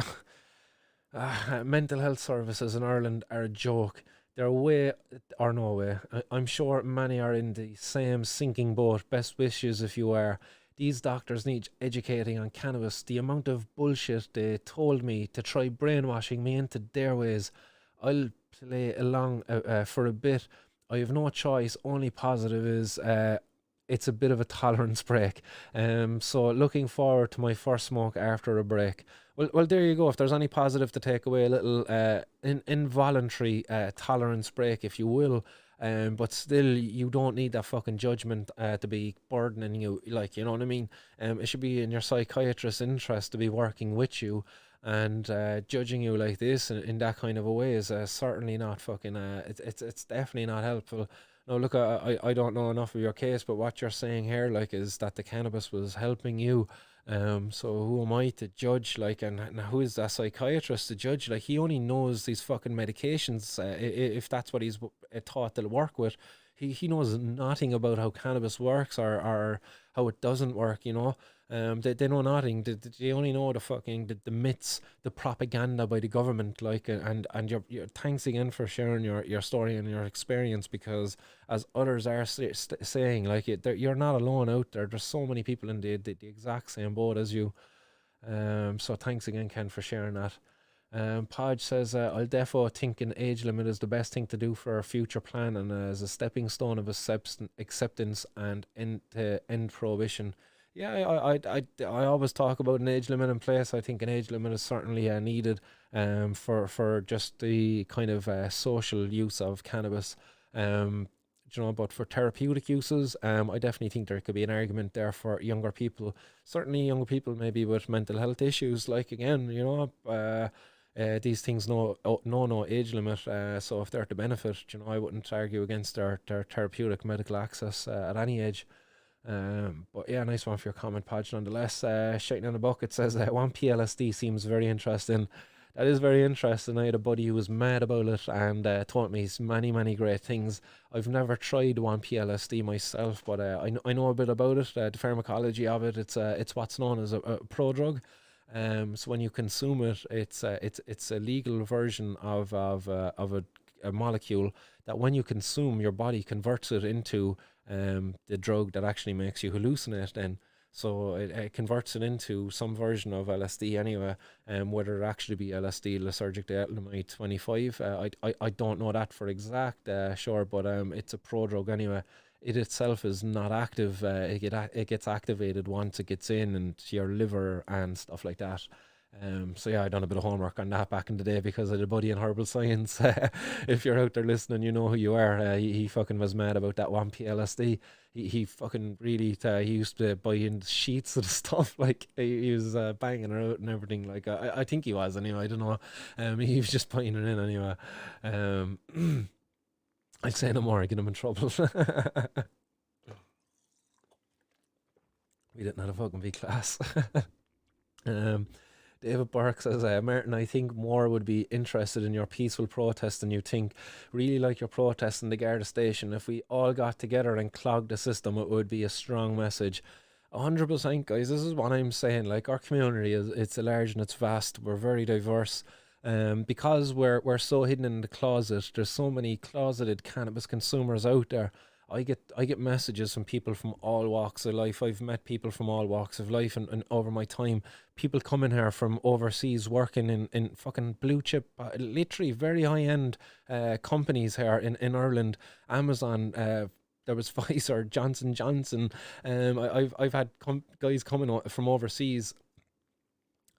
mental health services in Ireland are a joke. They're way or no way. I'm sure many are in the same sinking boat. Best wishes if you are. These doctors need educating on cannabis. The amount of bullshit they told me to try brainwashing me into their ways. I'll play along for a bit. I have no choice. Only positive is it's a bit of a tolerance break. So looking forward to my first smoke after a break. Well, there you go. If there's any positive to take away, a little involuntary tolerance break, if you will. But still, you don't need that fucking judgment to be burdening you. Like, you know what I mean? It should be in your psychiatrist's interest to be working with you, and judging you like this in that kind of a way is certainly not fucking. It's definitely not helpful. No, look, I don't know enough of your case, but what you're saying here, like, is that the cannabis was helping you. So who am I to judge? Like, and who is that psychiatrist to judge? Like, he only knows these fucking medications. If that's what he's taught to work with, he knows nothing about how cannabis works, or how it doesn't work. You know, they know nothing. They only know the fucking the myths, the propaganda by the government. Like, and your thanks again for sharing your story and your experience, because as others are saying, like, you're not alone out there. There's so many people in the exact same boat as you. So thanks again, Ken, for sharing that. Podge says, I'll defo think an age limit is the best thing to do for a future plan, and as a stepping stone of acceptance and end prohibition. Yeah, I always talk about an age limit in place. I think an age limit is certainly needed for just the kind of social use of cannabis. You know, but for therapeutic uses, I definitely think there could be an argument there for younger people. Certainly younger people maybe with mental health issues. Like, again, you know, these things no age limit. So if they're to benefit, you know, I wouldn't argue against their therapeutic medical access at any age. But yeah, nice one for your comment, Podge, nonetheless. Shaking on the bucket says, 1PLSD seems very interesting. That is very interesting. I had a buddy who was mad about it and taught me many great things. I've never tried 1PLSD myself, but I know a bit about it. The pharmacology of it. It's what's known as a prodrug. So when you consume it, it's a legal version of a molecule that when you consume, your body converts it into the drug that actually makes you hallucinate then. So it converts it into some version of LSD anyway, whether it actually be LSD, lysergic diethylamide 25. I don't know that for exact sure, but it's a prodrug anyway. It itself is not active. It gets activated once it gets in and your liver and stuff like that. So yeah, I done a bit of homework on that back in the day because I had a buddy in herbal science. If you're out there listening, you know who you are. He fucking was mad about that 1PLSD. He fucking really, he used to buy in sheets of the stuff. Like, he was banging her out and everything. Like, I think he was anyway. I don't know. He was just buying it in anyway. I'd say no more. I get him in trouble. We didn't have a fucking B class. David Burke says, Martin, I think more would be interested in your peaceful protest than you think. Really like your protest in the Garda station. If we all got together and clogged the system, it would be a strong message. 100%, guys. This is what I'm saying. Like, our community it's large and it's vast. We're very diverse. Because we're so hidden in the closet. There's so many closeted cannabis consumers out there. I get messages from people from all walks of life. I've met people from all walks of life, and over my time, people coming here from overseas working in fucking blue chip, literally very high end companies here in Ireland. Amazon, there was Pfizer, Johnson Johnson. I've had guys coming from overseas,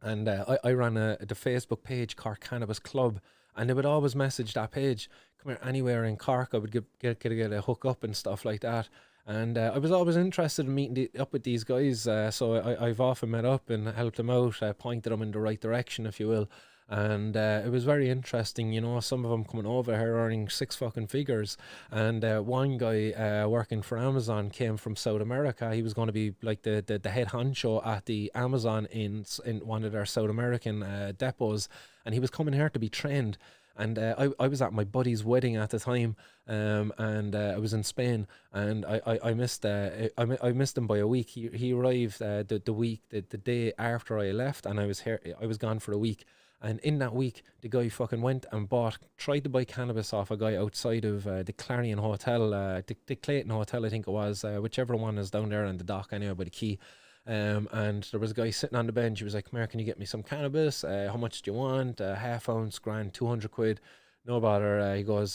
and I ran the Facebook page Cork Cannabis Club, and they would always message that page. Come here, anywhere in Cork, I would get a hook up and stuff like that. And I was always interested in meeting up with these guys, so I've often met up and helped them out, pointed them in the right direction, if you will. And it was very interesting, you know, some of them coming over here earning six fucking figures. And one guy working for Amazon came from South America. He was going to be like the head honcho at the Amazon in one of their South American depots. And he was coming here to be trained. And I was at my buddy's wedding at the time, and I was in Spain, and I missed I missed him by a week. He arrived the day after I left, and I was here. I was gone for a week, and in that week, the guy fucking went and tried to buy cannabis off a guy outside of the Clarion Hotel, the Clayton Hotel, I think it was, whichever one is down there on the dock anyway by the quay. And there was a guy sitting on the bench. He was like, "Come here, can you get me some cannabis? How much do you want? Half ounce, grand, 200 quid. No bother." He goes,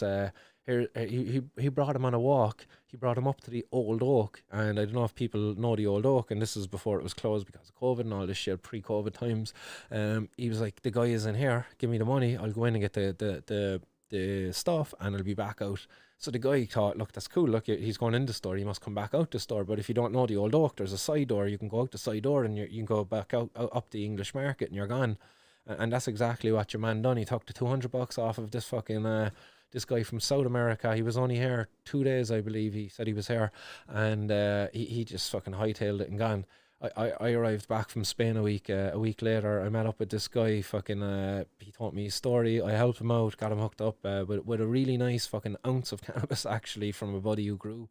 here, he brought him on a walk. He brought him up to the Old Oak. And I don't know if people know the Old Oak, and this is before it was closed because of COVID and all this shit, pre-COVID times. He was like, "The guy is in here. Give me the money. I'll go in and get the stuff, and I'll be back out." So the guy thought, "Look, that's cool. Look, he's going in the store. He must come back out the store. But if you don't know the Old Oak, there's a side door. You can go out the side door, and you can go back out up the English market, and you're gone." And that's exactly what your man done. He took the $200 off of this fucking this guy from South America. He was only here 2 days, I believe. He said he was here, and he just fucking hightailed it and gone. I arrived back from Spain a week later. I met up with this guy. Fucking, he told me his story. I helped him out, got him hooked up with a really nice fucking ounce of cannabis actually from a buddy who grew,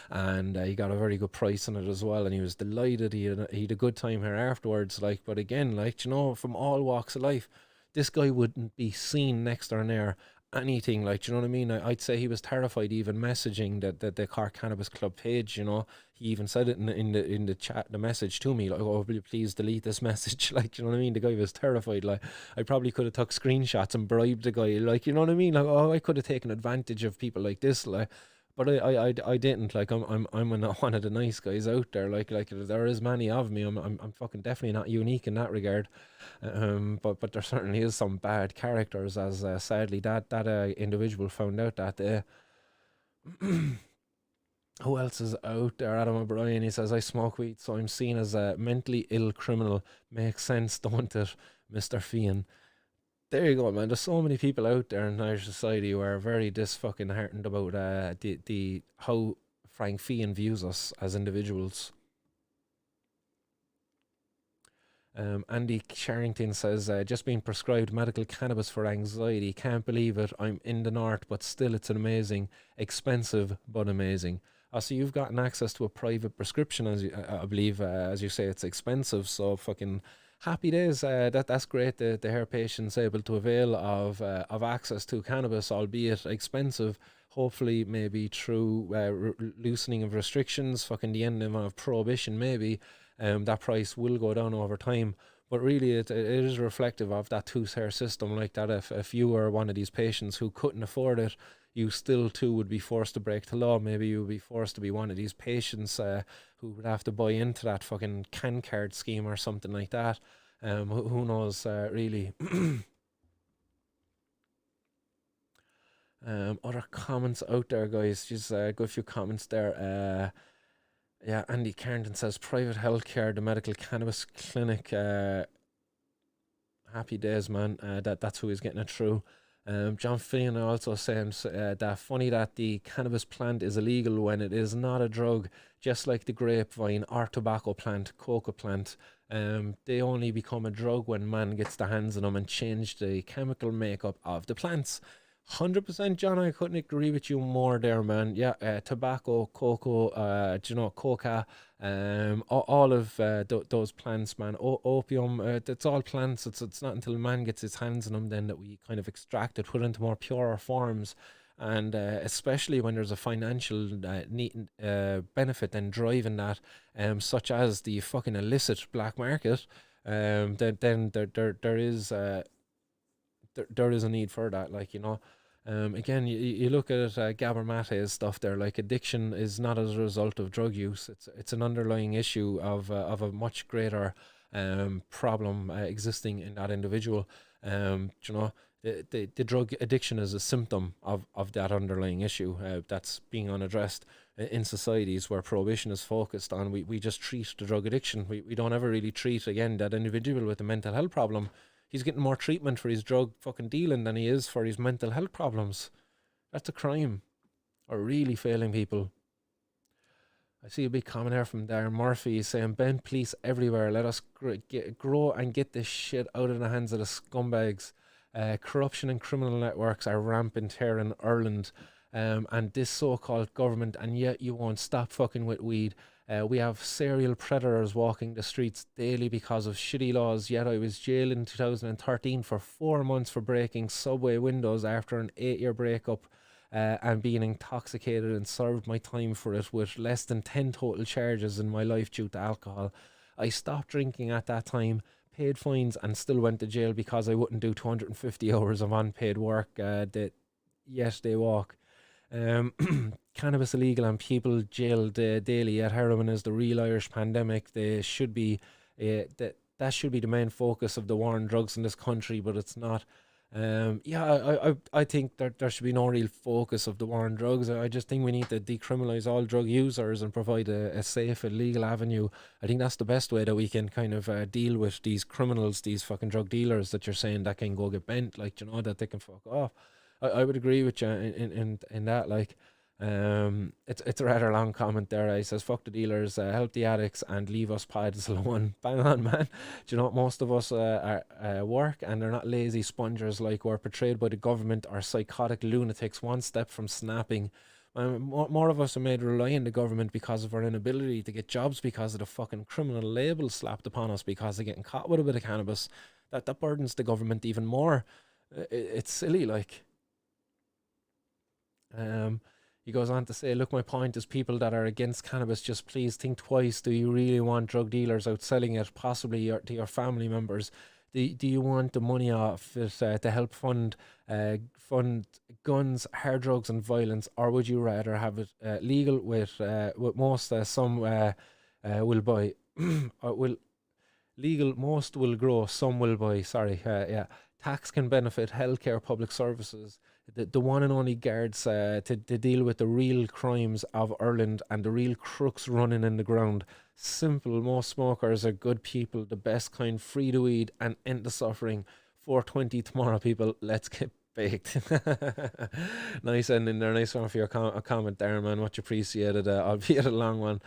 and he got a very good price on it as well. And he was delighted. He had a good time here afterwards. Like, but again, like, you know, from all walks of life, this guy wouldn't be seen next or near anything, like, you know what I mean? I'd say he was terrified even messaging the Cork Cannabis Club page, you know. He even said it in the chat, the message to me, like, "Oh, will you please delete this message?" Like, you know what I mean? The guy was terrified. Like, I probably could have took screenshots and bribed the guy, like, you know what I mean? Like, oh, I could have taken advantage of people like this, like, but I didn't. Like, I'm one of the nice guys out there. Like there is many of me. I'm fucking definitely not unique in that regard. But there certainly is some bad characters, as sadly that individual found out that day. Who else is out there? Adam O'Brien, he says, "I smoke weed, so I'm seen as a mentally ill criminal." Makes sense, don't it, Mr. Fian? There you go, man. There's so many people out there in Irish society who are very disfucking heartened about the how Frank Fian views us as individuals. Andy Sharrington says, "Just being prescribed medical cannabis for anxiety. Can't believe it. I'm in the north, but still it's an amazing, expensive, but amazing." So you've gotten access to a private prescription, as I believe, as you say, it's expensive. So fucking happy days. That's great to hear patients able to avail of access to cannabis, albeit expensive. Hopefully, maybe through loosening of restrictions, fucking the end of prohibition, maybe. That price will go down over time. But really, it is reflective of that two-tier system, like that if you were one of these patients who couldn't afford it, you still too would be forced to break the law. Maybe you would be forced to be one of these patients who would have to buy into that fucking can card scheme or something like that. Who knows, really. Other comments out there, guys. Just got a few comments there. Yeah, Andy Carrington says, "Private healthcare, the medical cannabis clinic." Happy days, man. That's who is getting it through. John Finn also saying that funny that the cannabis plant is illegal when it is not a drug, just like the grapevine or tobacco plant, coca plant. They only become a drug when man gets the hands on them and change the chemical makeup of the plants. 100%, John. I couldn't agree with you more there, man. Yeah, tobacco, cocoa, you know, coca, all of those plants, man. Opium, it's all plants. It's not until man gets his hands on them then that we kind of extract it, put it into more purer forms. And especially when there's a financial benefit then driving that, such as the fucking illicit black market, then there is there is a need for that, like, you know. Again, you look at Gabor Mate's stuff there, like, addiction is not as a result of drug use. It's an underlying issue of a much greater problem existing in that individual. You know, the drug addiction is a symptom of that underlying issue that's being unaddressed in societies where prohibition is focused on. We just treat the drug addiction. We don't ever really treat, again, that individual with a mental health problem. he's getting more treatment for his drug fucking dealing than he is for his mental health problems. That's a crime. Or really failing people. I see a big comment here from Darren Murphy. He's saying, "Ben, police everywhere. Let us grow and get this shit out of the hands of the scumbags. Corruption and criminal networks are rampant here in Ireland. And this so-called government, and yet you won't stop fucking with weed. We have serial predators walking the streets daily because of shitty laws, yet I was jailed in 2013 for 4 months for breaking subway windows after an 8-year breakup and being intoxicated, and served my time for it with less than 10 total charges in my life due to alcohol. I stopped drinking at that time, paid fines, and still went to jail because I wouldn't do 250 hours of unpaid work that yet they walk. Cannabis illegal and people jailed daily, yet heroin is the real Irish pandemic. They should be that should be the main focus of the war on drugs in this country, but it's not. I think there should be no real focus of the war on drugs. I just think we need to decriminalise all drug users and provide a safe and legal avenue. I think that's the best way that we can kind of deal with these criminals, these fucking drug dealers that you're saying that can go get bent, like, you know, that they can fuck off. I would agree with you in that, like, it's a rather long comment there. He says, "Fuck the dealers, help the addicts, and leave us pads alone." Bang on, man. Do you know what? Most of us work, and they're not lazy spongers like we're portrayed by the government or psychotic lunatics one step from snapping. More of us are made to rely on the government because of our inability to get jobs, because of the fucking criminal label slapped upon us because of getting caught with a bit of cannabis. That burdens the government even more. It's silly, like. He goes on to say, "Look, my point is people that are against cannabis, just please think twice. Do you really want drug dealers out selling it, possibly to your family members? Do you want the money off it to help fund guns, hard drugs and violence, or would you rather have it legal with most some will buy will legal, most will grow, some will buy, yeah. Tax can benefit healthcare, public services, the one and only guards to deal with the real crimes of Ireland and the real crooks running in the ground. Simple, most smokers are good people, the best kind, free to weed and end the suffering. 420 tomorrow, people, let's get baked." Nice ending there. Nice one for your comment there, man. Much appreciated, albeit a long one.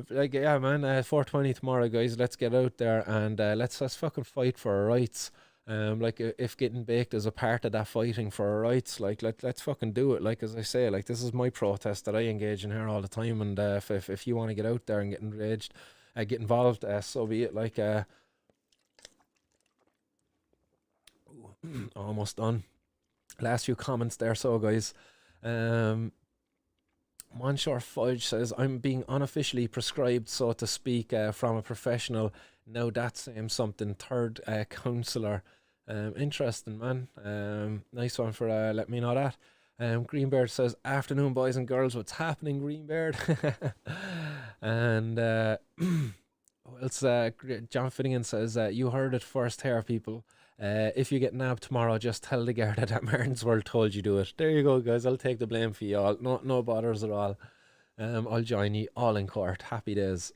Like, yeah, man, 420 tomorrow, guys. Let's get out there and let's fucking fight for our rights. Like, if getting baked is a part of that fighting for our rights, like, let's fucking do it. Like, as I say, like, this is my protest that I engage in here all the time, and if you want to get out there and get enraged, get involved, so be it. Like, almost done. Last few comments there, so guys. Monshore Fudge says, "I'm being unofficially prescribed, so to speak, from a professional. Now that's saying something. Third counsellor." Interesting, man. Nice one for letting me know that. Greenbeard says, "Afternoon, boys and girls. What's happening, Greenbeard?" And John Finnegan says, "You heard it first here, people. If you get nabbed tomorrow, just tell the Garda that Martin's World told you do it." There you go, guys. I'll take the blame for you all. No bothers at all. I'll join you all in court. Happy days.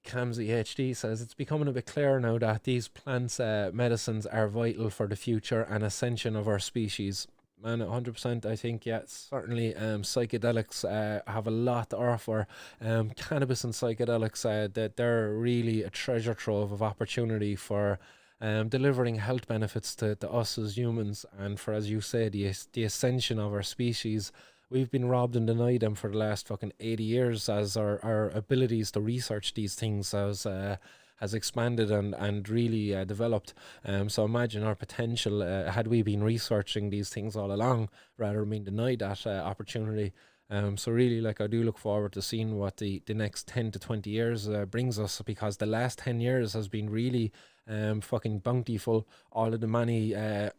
Camsy HD says, "It's becoming a bit clearer now that these plants medicines are vital for the future and ascension of our species." Man, 100%. I think, yeah, certainly psychedelics have a lot to offer. Cannabis and psychedelics, that they're really a treasure trove of opportunity for delivering health benefits to us as humans, and for, as you say, the ascension of our species. We've been robbed and denied them for the last fucking 80 years as our abilities to research these things has expanded and really developed. So imagine our potential had we been researching these things all along rather than being denied that opportunity. So really, like, I do look forward to seeing what the next 10 to 20 years brings us, because the last 10 years has been really fucking bountiful. All of the many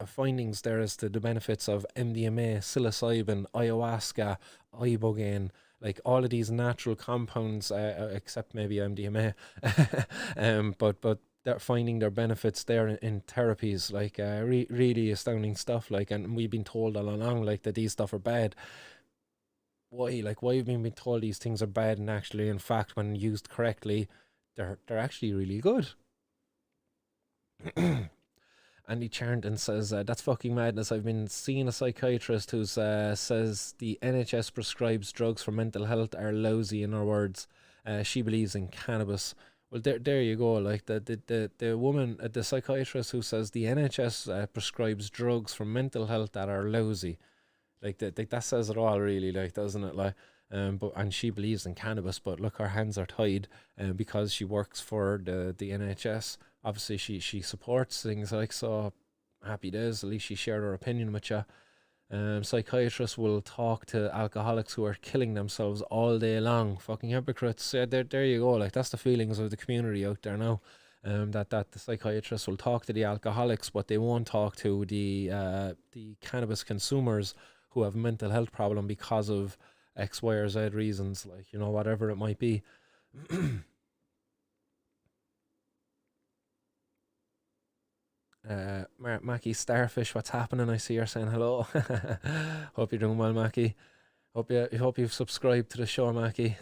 findings there as to the benefits of MDMA, psilocybin, ayahuasca, ibogaine, like all of these natural compounds, except maybe MDMA, but they're finding their benefits there in therapies, like really astounding stuff. Like, and we've been told all along, like, that these stuff are bad. Why have we been told these things are bad, and actually, in fact, when used correctly, they're actually really good. Andy Charrington says, that's fucking madness. I've been seeing a psychiatrist who says the NHS prescribes drugs for mental health are lousy, in her words. She believes in cannabis. Well, there you go. Like the woman, the psychiatrist who says the NHS prescribes drugs for mental health that are lousy. Like that says it all, really. Like, doesn't it? Like, and she believes in cannabis, but look, her hands are tied, because she works for the NHS. Obviously, she supports things like so. Happy days. At least she shared her opinion with you. Psychiatrists will talk to alcoholics who are killing themselves all day long. Fucking hypocrites. Yeah, there you go. Like, that's the feelings of the community out there now. That the psychiatrists will talk to the alcoholics, but they won't talk to the cannabis consumers who have mental health problem because of X, Y, or Z reasons. Like, you know, whatever it might be. Mackie Starfish, what's happening? I see you're saying hello. Hope you're doing well, Mackie. Hope you've subscribed to the show, Mackie.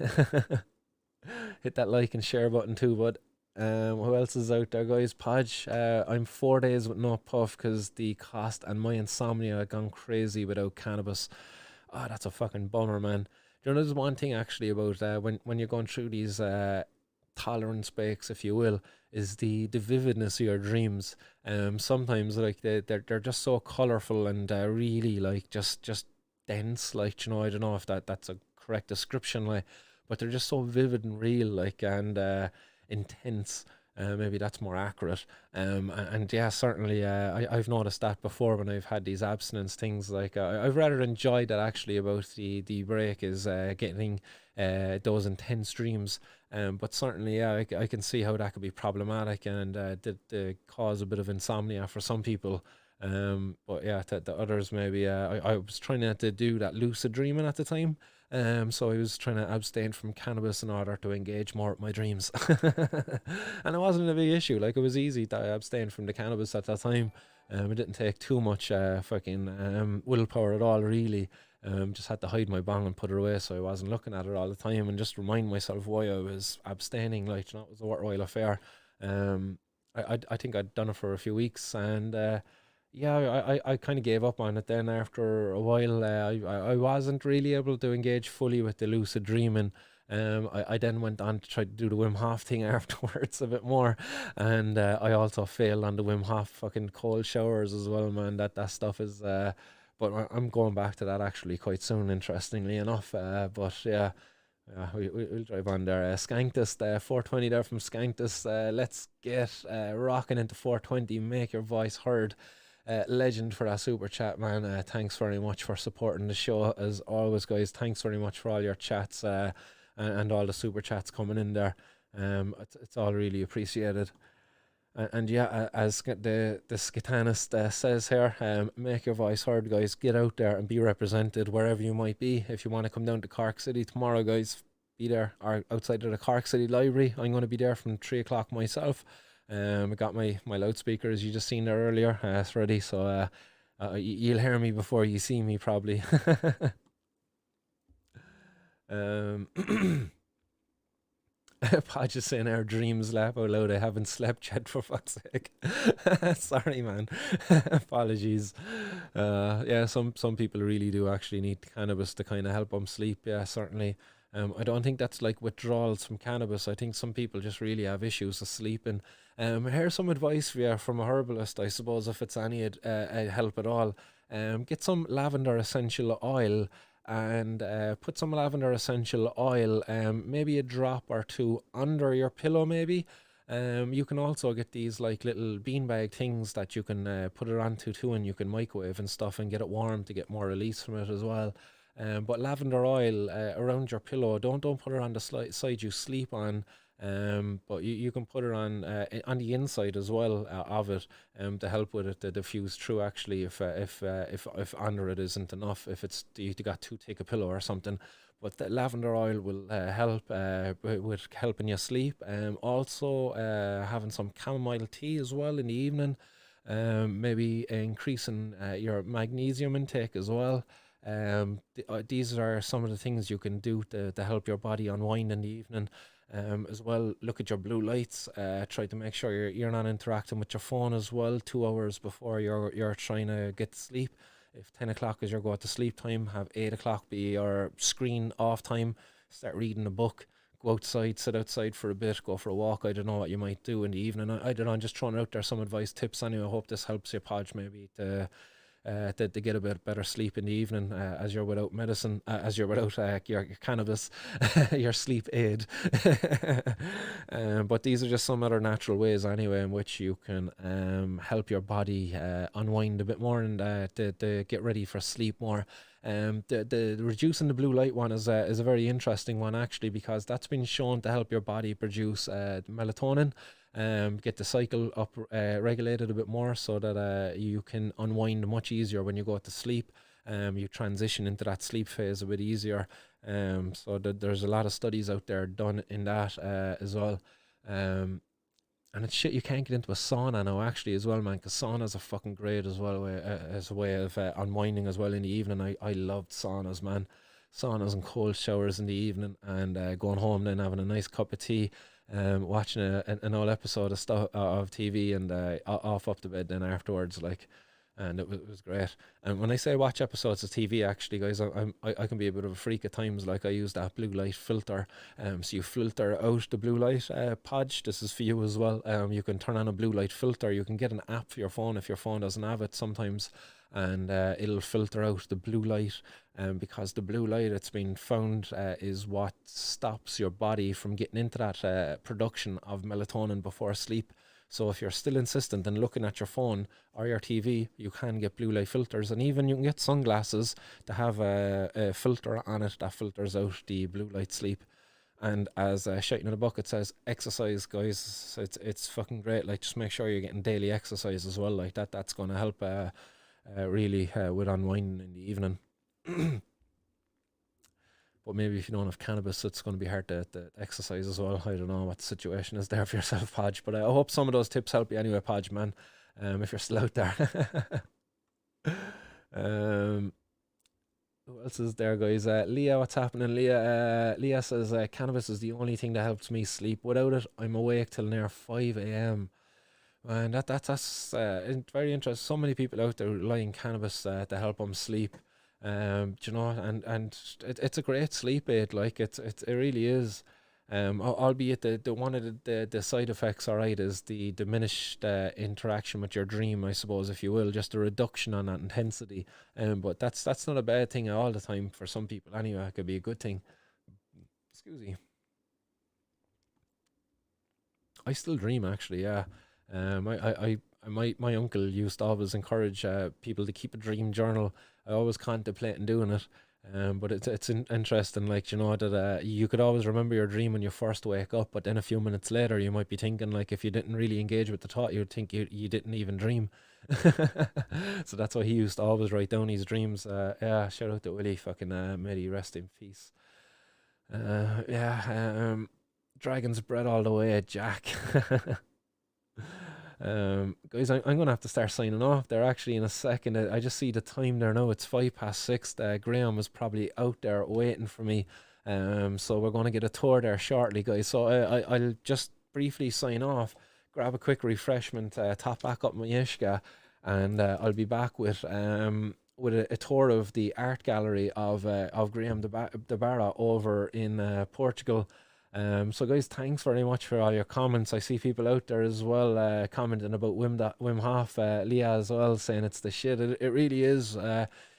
Hit that like and share button too, bud. Who else is out there, guys? Podge, I'm 4 days with no puff because the cost and my insomnia have gone crazy without cannabis. Oh, that's a fucking bummer, man. Do you know, there's one thing actually about when you're going through these tolerance breaks, if you will, is the vividness of your dreams. Sometimes like they're just so colorful and really like just dense. Like, you know, I don't know if that's a correct description, like, but they're just so vivid and real, like, and intense. Maybe that's more accurate. And yeah, certainly, I've noticed that before when I've had these abstinence things. Like, I've rather enjoyed that actually about the break is getting those intense dreams. But certainly, yeah, I can see how that could be problematic and the cause a bit of insomnia for some people. But yeah, the others maybe. I was trying not to do that lucid dreaming at the time. So I was trying to abstain from cannabis in order to engage more with my dreams. And it wasn't a big issue. Like, it was easy to abstain from the cannabis at that time. It didn't take too much fucking willpower at all, really. Just had to hide my bong and put it away so I wasn't looking at it all the time and just remind myself why I was abstaining. Like, you know, it was a worthwhile affair. I think I'd done it for a few weeks and yeah, I kind of gave up on it then after a while. I wasn't really able to engage fully with the lucid dreaming. I then went on to try to do the Wim Hof thing afterwards a bit more, and I also failed on the Wim Hof fucking cold showers as well, man. That stuff is, but I'm going back to that actually quite soon, interestingly enough. But yeah. We'll drive on there. Skankdust, 420 there from Skankdust. Let's get rocking into 420. Make your voice heard. Legend for that super chat, man. Thanks very much for supporting the show as always, guys. Thanks very much for all your chats and all the super chats coming in there. It's all really appreciated. And yeah, as the Skitanist says here, make your voice heard, guys. Get out there and be represented wherever you might be. If you want to come down to Cork City tomorrow, guys, be there, or outside of the Cork City Library. I'm going to be there from 3 o'clock myself. I got my loudspeaker, as you just seen there earlier. It's ready, so you'll hear me before you see me, probably. Podge is saying our dreams laugh out loud. I haven't slept yet, for fuck's sake. Sorry, man. Apologies. Yeah, some people really do actually need cannabis to kind of help them sleep. Yeah, certainly. I don't think that's like withdrawals from cannabis. I think some people just really have issues with sleeping. Here's some advice for you from a herbalist, I suppose, if it's any help at all. Get some lavender essential oil and put some lavender essential oil, maybe a drop or two under your pillow, maybe. You can also get these like little beanbag things that you can put it onto too, and you can microwave and stuff and get it warm to get more release from it as well. But lavender oil around your pillow, don't put it on the side you sleep on. But you can put it on the inside as well of it to help with it to diffuse through, actually, if under it isn't enough, if it's you got too thick a pillow or something. But the lavender oil will help with helping you sleep. Also having some chamomile tea as well in the evening. Maybe increasing your magnesium intake as well. These are some of the things you can do to help your body unwind in the evening. As well, look at your blue lights. Try to make sure you're not interacting with your phone as well 2 hours before you're trying to get to sleep. If 10 o'clock is your go to sleep time, have 8 o'clock be your screen off time. Start reading a book. Go outside, sit outside for a bit, go for a walk. I don't know what you might do in the evening. I don't know. I'm just throwing out there some advice, tips anyway. I hope this helps you, Podge, maybe to get a bit better sleep in the evening as you're without medicine, as you're without your cannabis, your sleep aid. But these are just some other natural ways anyway in which you can help your body unwind a bit more and to get ready for sleep more. The reducing the blue light one is a very interesting one actually, because that's been shown to help your body produce melatonin, get the cycle up regulated a bit more so that you can unwind much easier when you go to sleep. You transition into that sleep phase a bit easier. So there's a lot of studies out there done in that as well. And it's shit you can't get into a sauna now actually as well, man, because saunas are fucking great as well as a way of unwinding as well in the evening. I loved saunas, man. Saunas and cold showers in the evening, and going home then having a nice cup of tea, watching an old episode of TV, and off up to bed then afterwards, like. And it was great. And when I say watch episodes of TV, actually, guys, I can be a bit of a freak at times. Like, I use that blue light filter. So you filter out the blue light. Podge, this is for you as well. You can turn on a blue light filter. You can get an app for your phone if your phone doesn't have it sometimes, and it'll filter out the blue light. Because the blue light, it's been found, is what stops your body from getting into that production of melatonin before sleep. So if you're still insistent in looking at your phone or your TV, you can get blue light filters, and even you can get sunglasses to have a filter on it that filters out the blue light sleep. And as Shite in the Bucket says, exercise, guys, it's fucking great. Like, just make sure you're getting daily exercise as well. Like that's going to help really with unwinding in the evening. But maybe if you don't have cannabis, it's going to be hard to exercise as well. I don't know what the situation is there for yourself, Podge. But I hope some of those tips help you anyway, Podge, man, if you're still out there. Who else is there, guys? Leah, what's happening? Leah says, cannabis is the only thing that helps me sleep. Without it, I'm awake till near 5 a.m. And that's very interesting. So many people out there rely on cannabis to help them sleep. You know, and it's a great sleep aid. Like, it really is. Albeit the one of the side effects, all right, is the diminished interaction with your dream, I suppose, if you will, just a reduction on that intensity. But that's not a bad thing all the time for some people. Anyway, it could be a good thing. Excuse me. I still dream, actually. Yeah. My uncle used to always encourage people to keep a dream journal. I always contemplating doing it, but it's interesting, like, you know, that you could always remember your dream when you first wake up, but then a few minutes later you might be thinking, like, if you didn't really engage with the thought, you'd think you didn't even dream. So that's why he used to always write down his dreams. Yeah, shout out to Willie, fucking may he rest in peace. Yeah, Dragon's Bread all the way, Jack. Guys, I'm gonna have to start signing off there actually in a second. I just see the time there now. It's 6:05. Graham was probably out there waiting for me. So we're gonna get a tour there shortly, guys. So I'll just briefly sign off, grab a quick refreshment, top back up my Ishka, and I'll be back with a tour of the art gallery of Graham DeBarra over in Portugal. So guys, thanks very much for all your comments. I see people out there as well commenting about Wim Hof, Leah as well, saying it's the shit. It really is.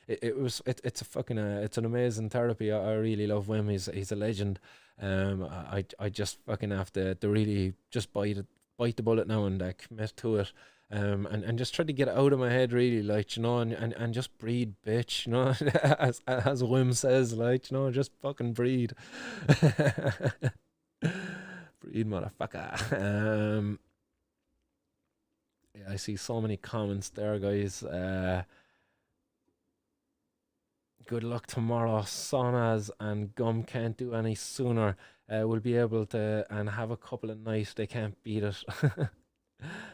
It's a fucking it's an amazing therapy. I really love Wim. He's a legend. I just fucking have to really just bite the bullet now and commit to it. And just try to get it out of my head, really, like, you know, and just breathe, bitch, you know, as Wim says, like, you know, just fucking breathe. Breathe, motherfucker. Yeah, I see so many comments there, guys. Good luck tomorrow. Saunas and gum can't do any sooner. We'll be able to and have a couple of nights. They can't beat it.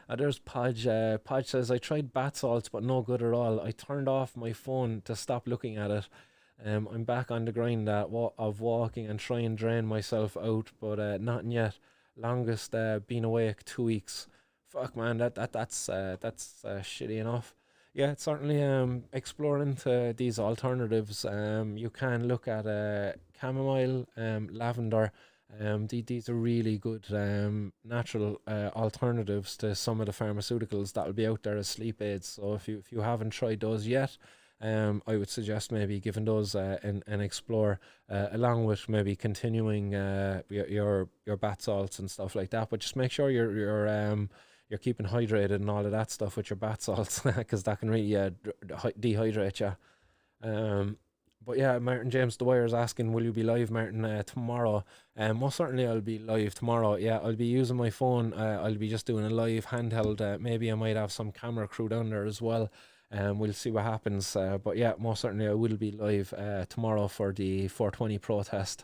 There's Podge. Podge says, I tried bath salts, but no good at all. I turned off my phone to stop looking at it. I'm back on the grind of walking and trying and drain myself out, but not yet. Longest been awake 2 weeks. Fuck man, that's shitty enough. Yeah, it's certainly exploring to these alternatives. You can look at chamomile, lavender. These are really good natural alternatives to some of the pharmaceuticals that will be out there as sleep aids. So if you haven't tried those yet, I would suggest maybe giving those an explore, along with maybe continuing your bath salts and stuff like that. But just make sure you're keeping hydrated and all of that stuff with your bath salts, because that can really dehydrate you. Um, but yeah, Martin James Dwyer is asking, will you be live, Martin, tomorrow? Most certainly I'll be live tomorrow. Yeah, I'll be using my phone. I'll be just doing a live handheld. Maybe I might have some camera crew down there as well. We'll see what happens. But yeah, most certainly I will be live tomorrow for the 420 protest.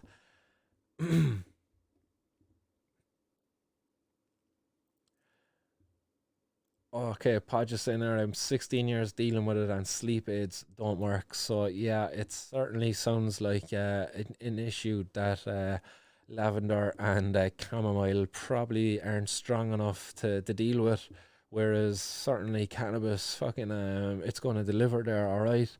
Okay, Pod just saying there, I'm 16 years dealing with it and sleep aids don't work. So yeah, it certainly sounds like an issue that lavender and chamomile probably aren't strong enough to deal with. Whereas certainly cannabis, fucking, it's going to deliver there, all right.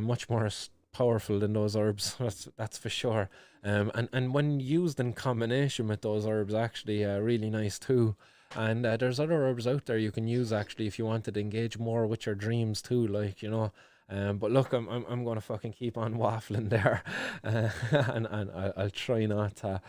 Much more powerful than those herbs, that's for sure. And when used in combination with those herbs, actually, really nice too. And there's other herbs out there you can use actually if you wanted to engage more with your dreams too, like, you know. But look, I'm gonna fucking keep on waffling there, and I'll try not to.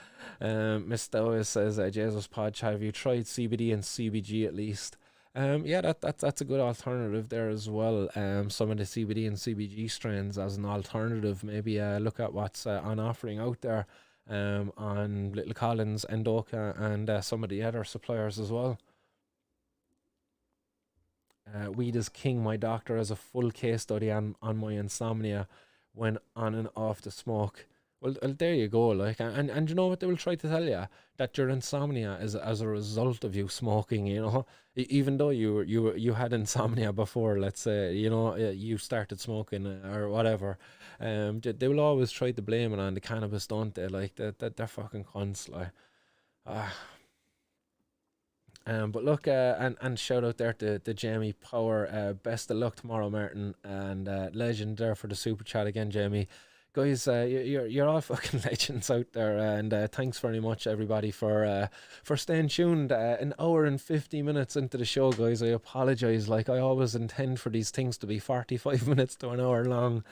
Miss Dowes says, Jesus Podge, have you tried CBD and CBG at least? Yeah, that's a good alternative there as well. Some of the CBD and CBG strains as an alternative. Maybe look at what's on offering out there on Little Collins, Endoka, and some of the other suppliers as well. Weed is king. My doctor has a full case study on my insomnia when on and off the smoke. Well, there you go. Like, and you know what they will try to tell you, that your insomnia is as a result of you smoking. You know, even though you had insomnia before, let's say, you know, you started smoking or whatever. They will always try to blame it on the cannabis, don't they? Like that they're fucking cunts. Like, ah. But look, and shout out there to Jamie Power. Best of luck tomorrow, Martin, and legend there for the super chat again, Jamie. Guys, you're all fucking legends out there, and thanks very much everybody for staying tuned. An hour and 50 minutes into the show, guys. I apologize. Like, I always intend for these things to be 45 minutes to an hour long,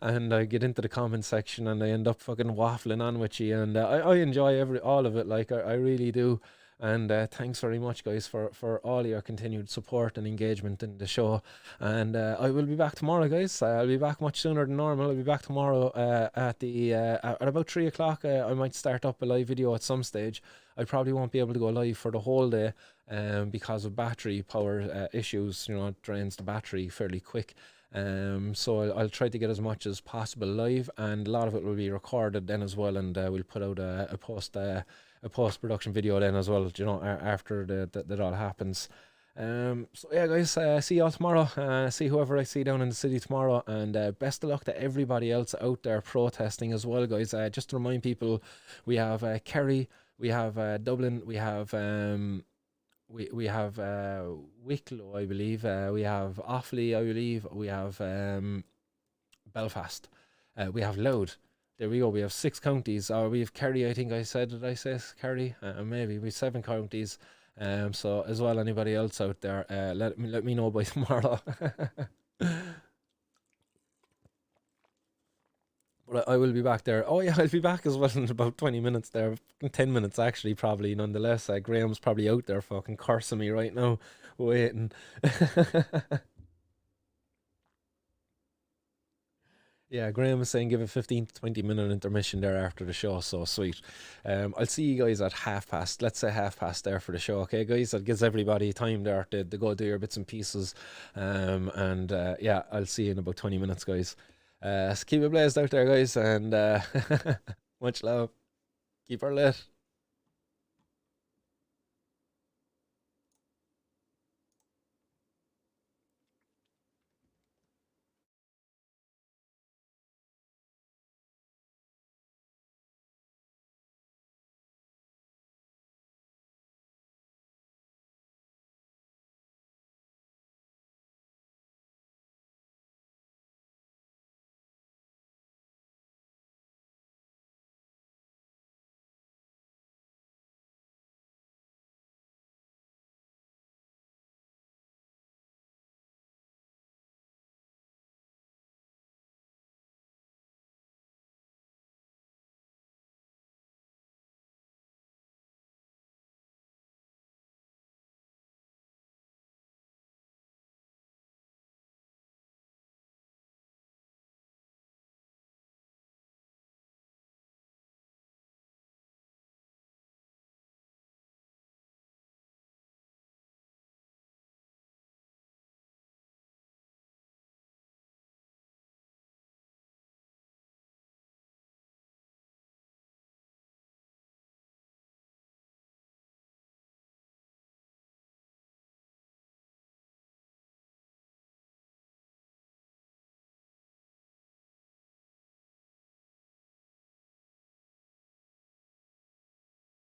and I get into the comment section and I end up fucking waffling on with you, and I enjoy all of it. Like, I really do. And thanks very much, guys, for all your continued support and engagement in the show. And I will be back tomorrow, guys. I'll be back much sooner than normal. I'll be back tomorrow at about 3 o'clock. I might start up a live video at some stage. I probably won't be able to go live for the whole day because of battery power issues. You know, it drains the battery fairly quick. So I'll try to get as much as possible live, and a lot of it will be recorded then as well, and we'll put out a post production video then as well, you know, after that all happens. So yeah, guys, see y'all tomorrow. See whoever I see down in the city tomorrow, and best of luck to everybody else out there protesting as well, guys. Just to remind people, we have Kerry, we have Dublin, we have we have Wicklow, I believe. We have Offaly, I believe. We have Belfast. We have Louth. There we go. We have 6 counties. Or we have Kerry, I think I said. Did I say Kerry? Maybe. We have 7 counties. So as well, anybody else out there, let me know by tomorrow. But I will be back there. Oh yeah, I'll be back as well in about 20 minutes there. 10 minutes actually, probably, nonetheless. Graham's probably out there fucking cursing me right now, waiting. Yeah, Graham was saying give a 15 to 20 minute intermission there after the show, so sweet. I'll see you guys at 1:30. Let's say 1:30 there for the show, okay, guys? That gives everybody time there to go do your bits and pieces. And yeah, I'll see you in about 20 minutes, guys. So keep it blazed out there, guys, and much love. Keep her lit.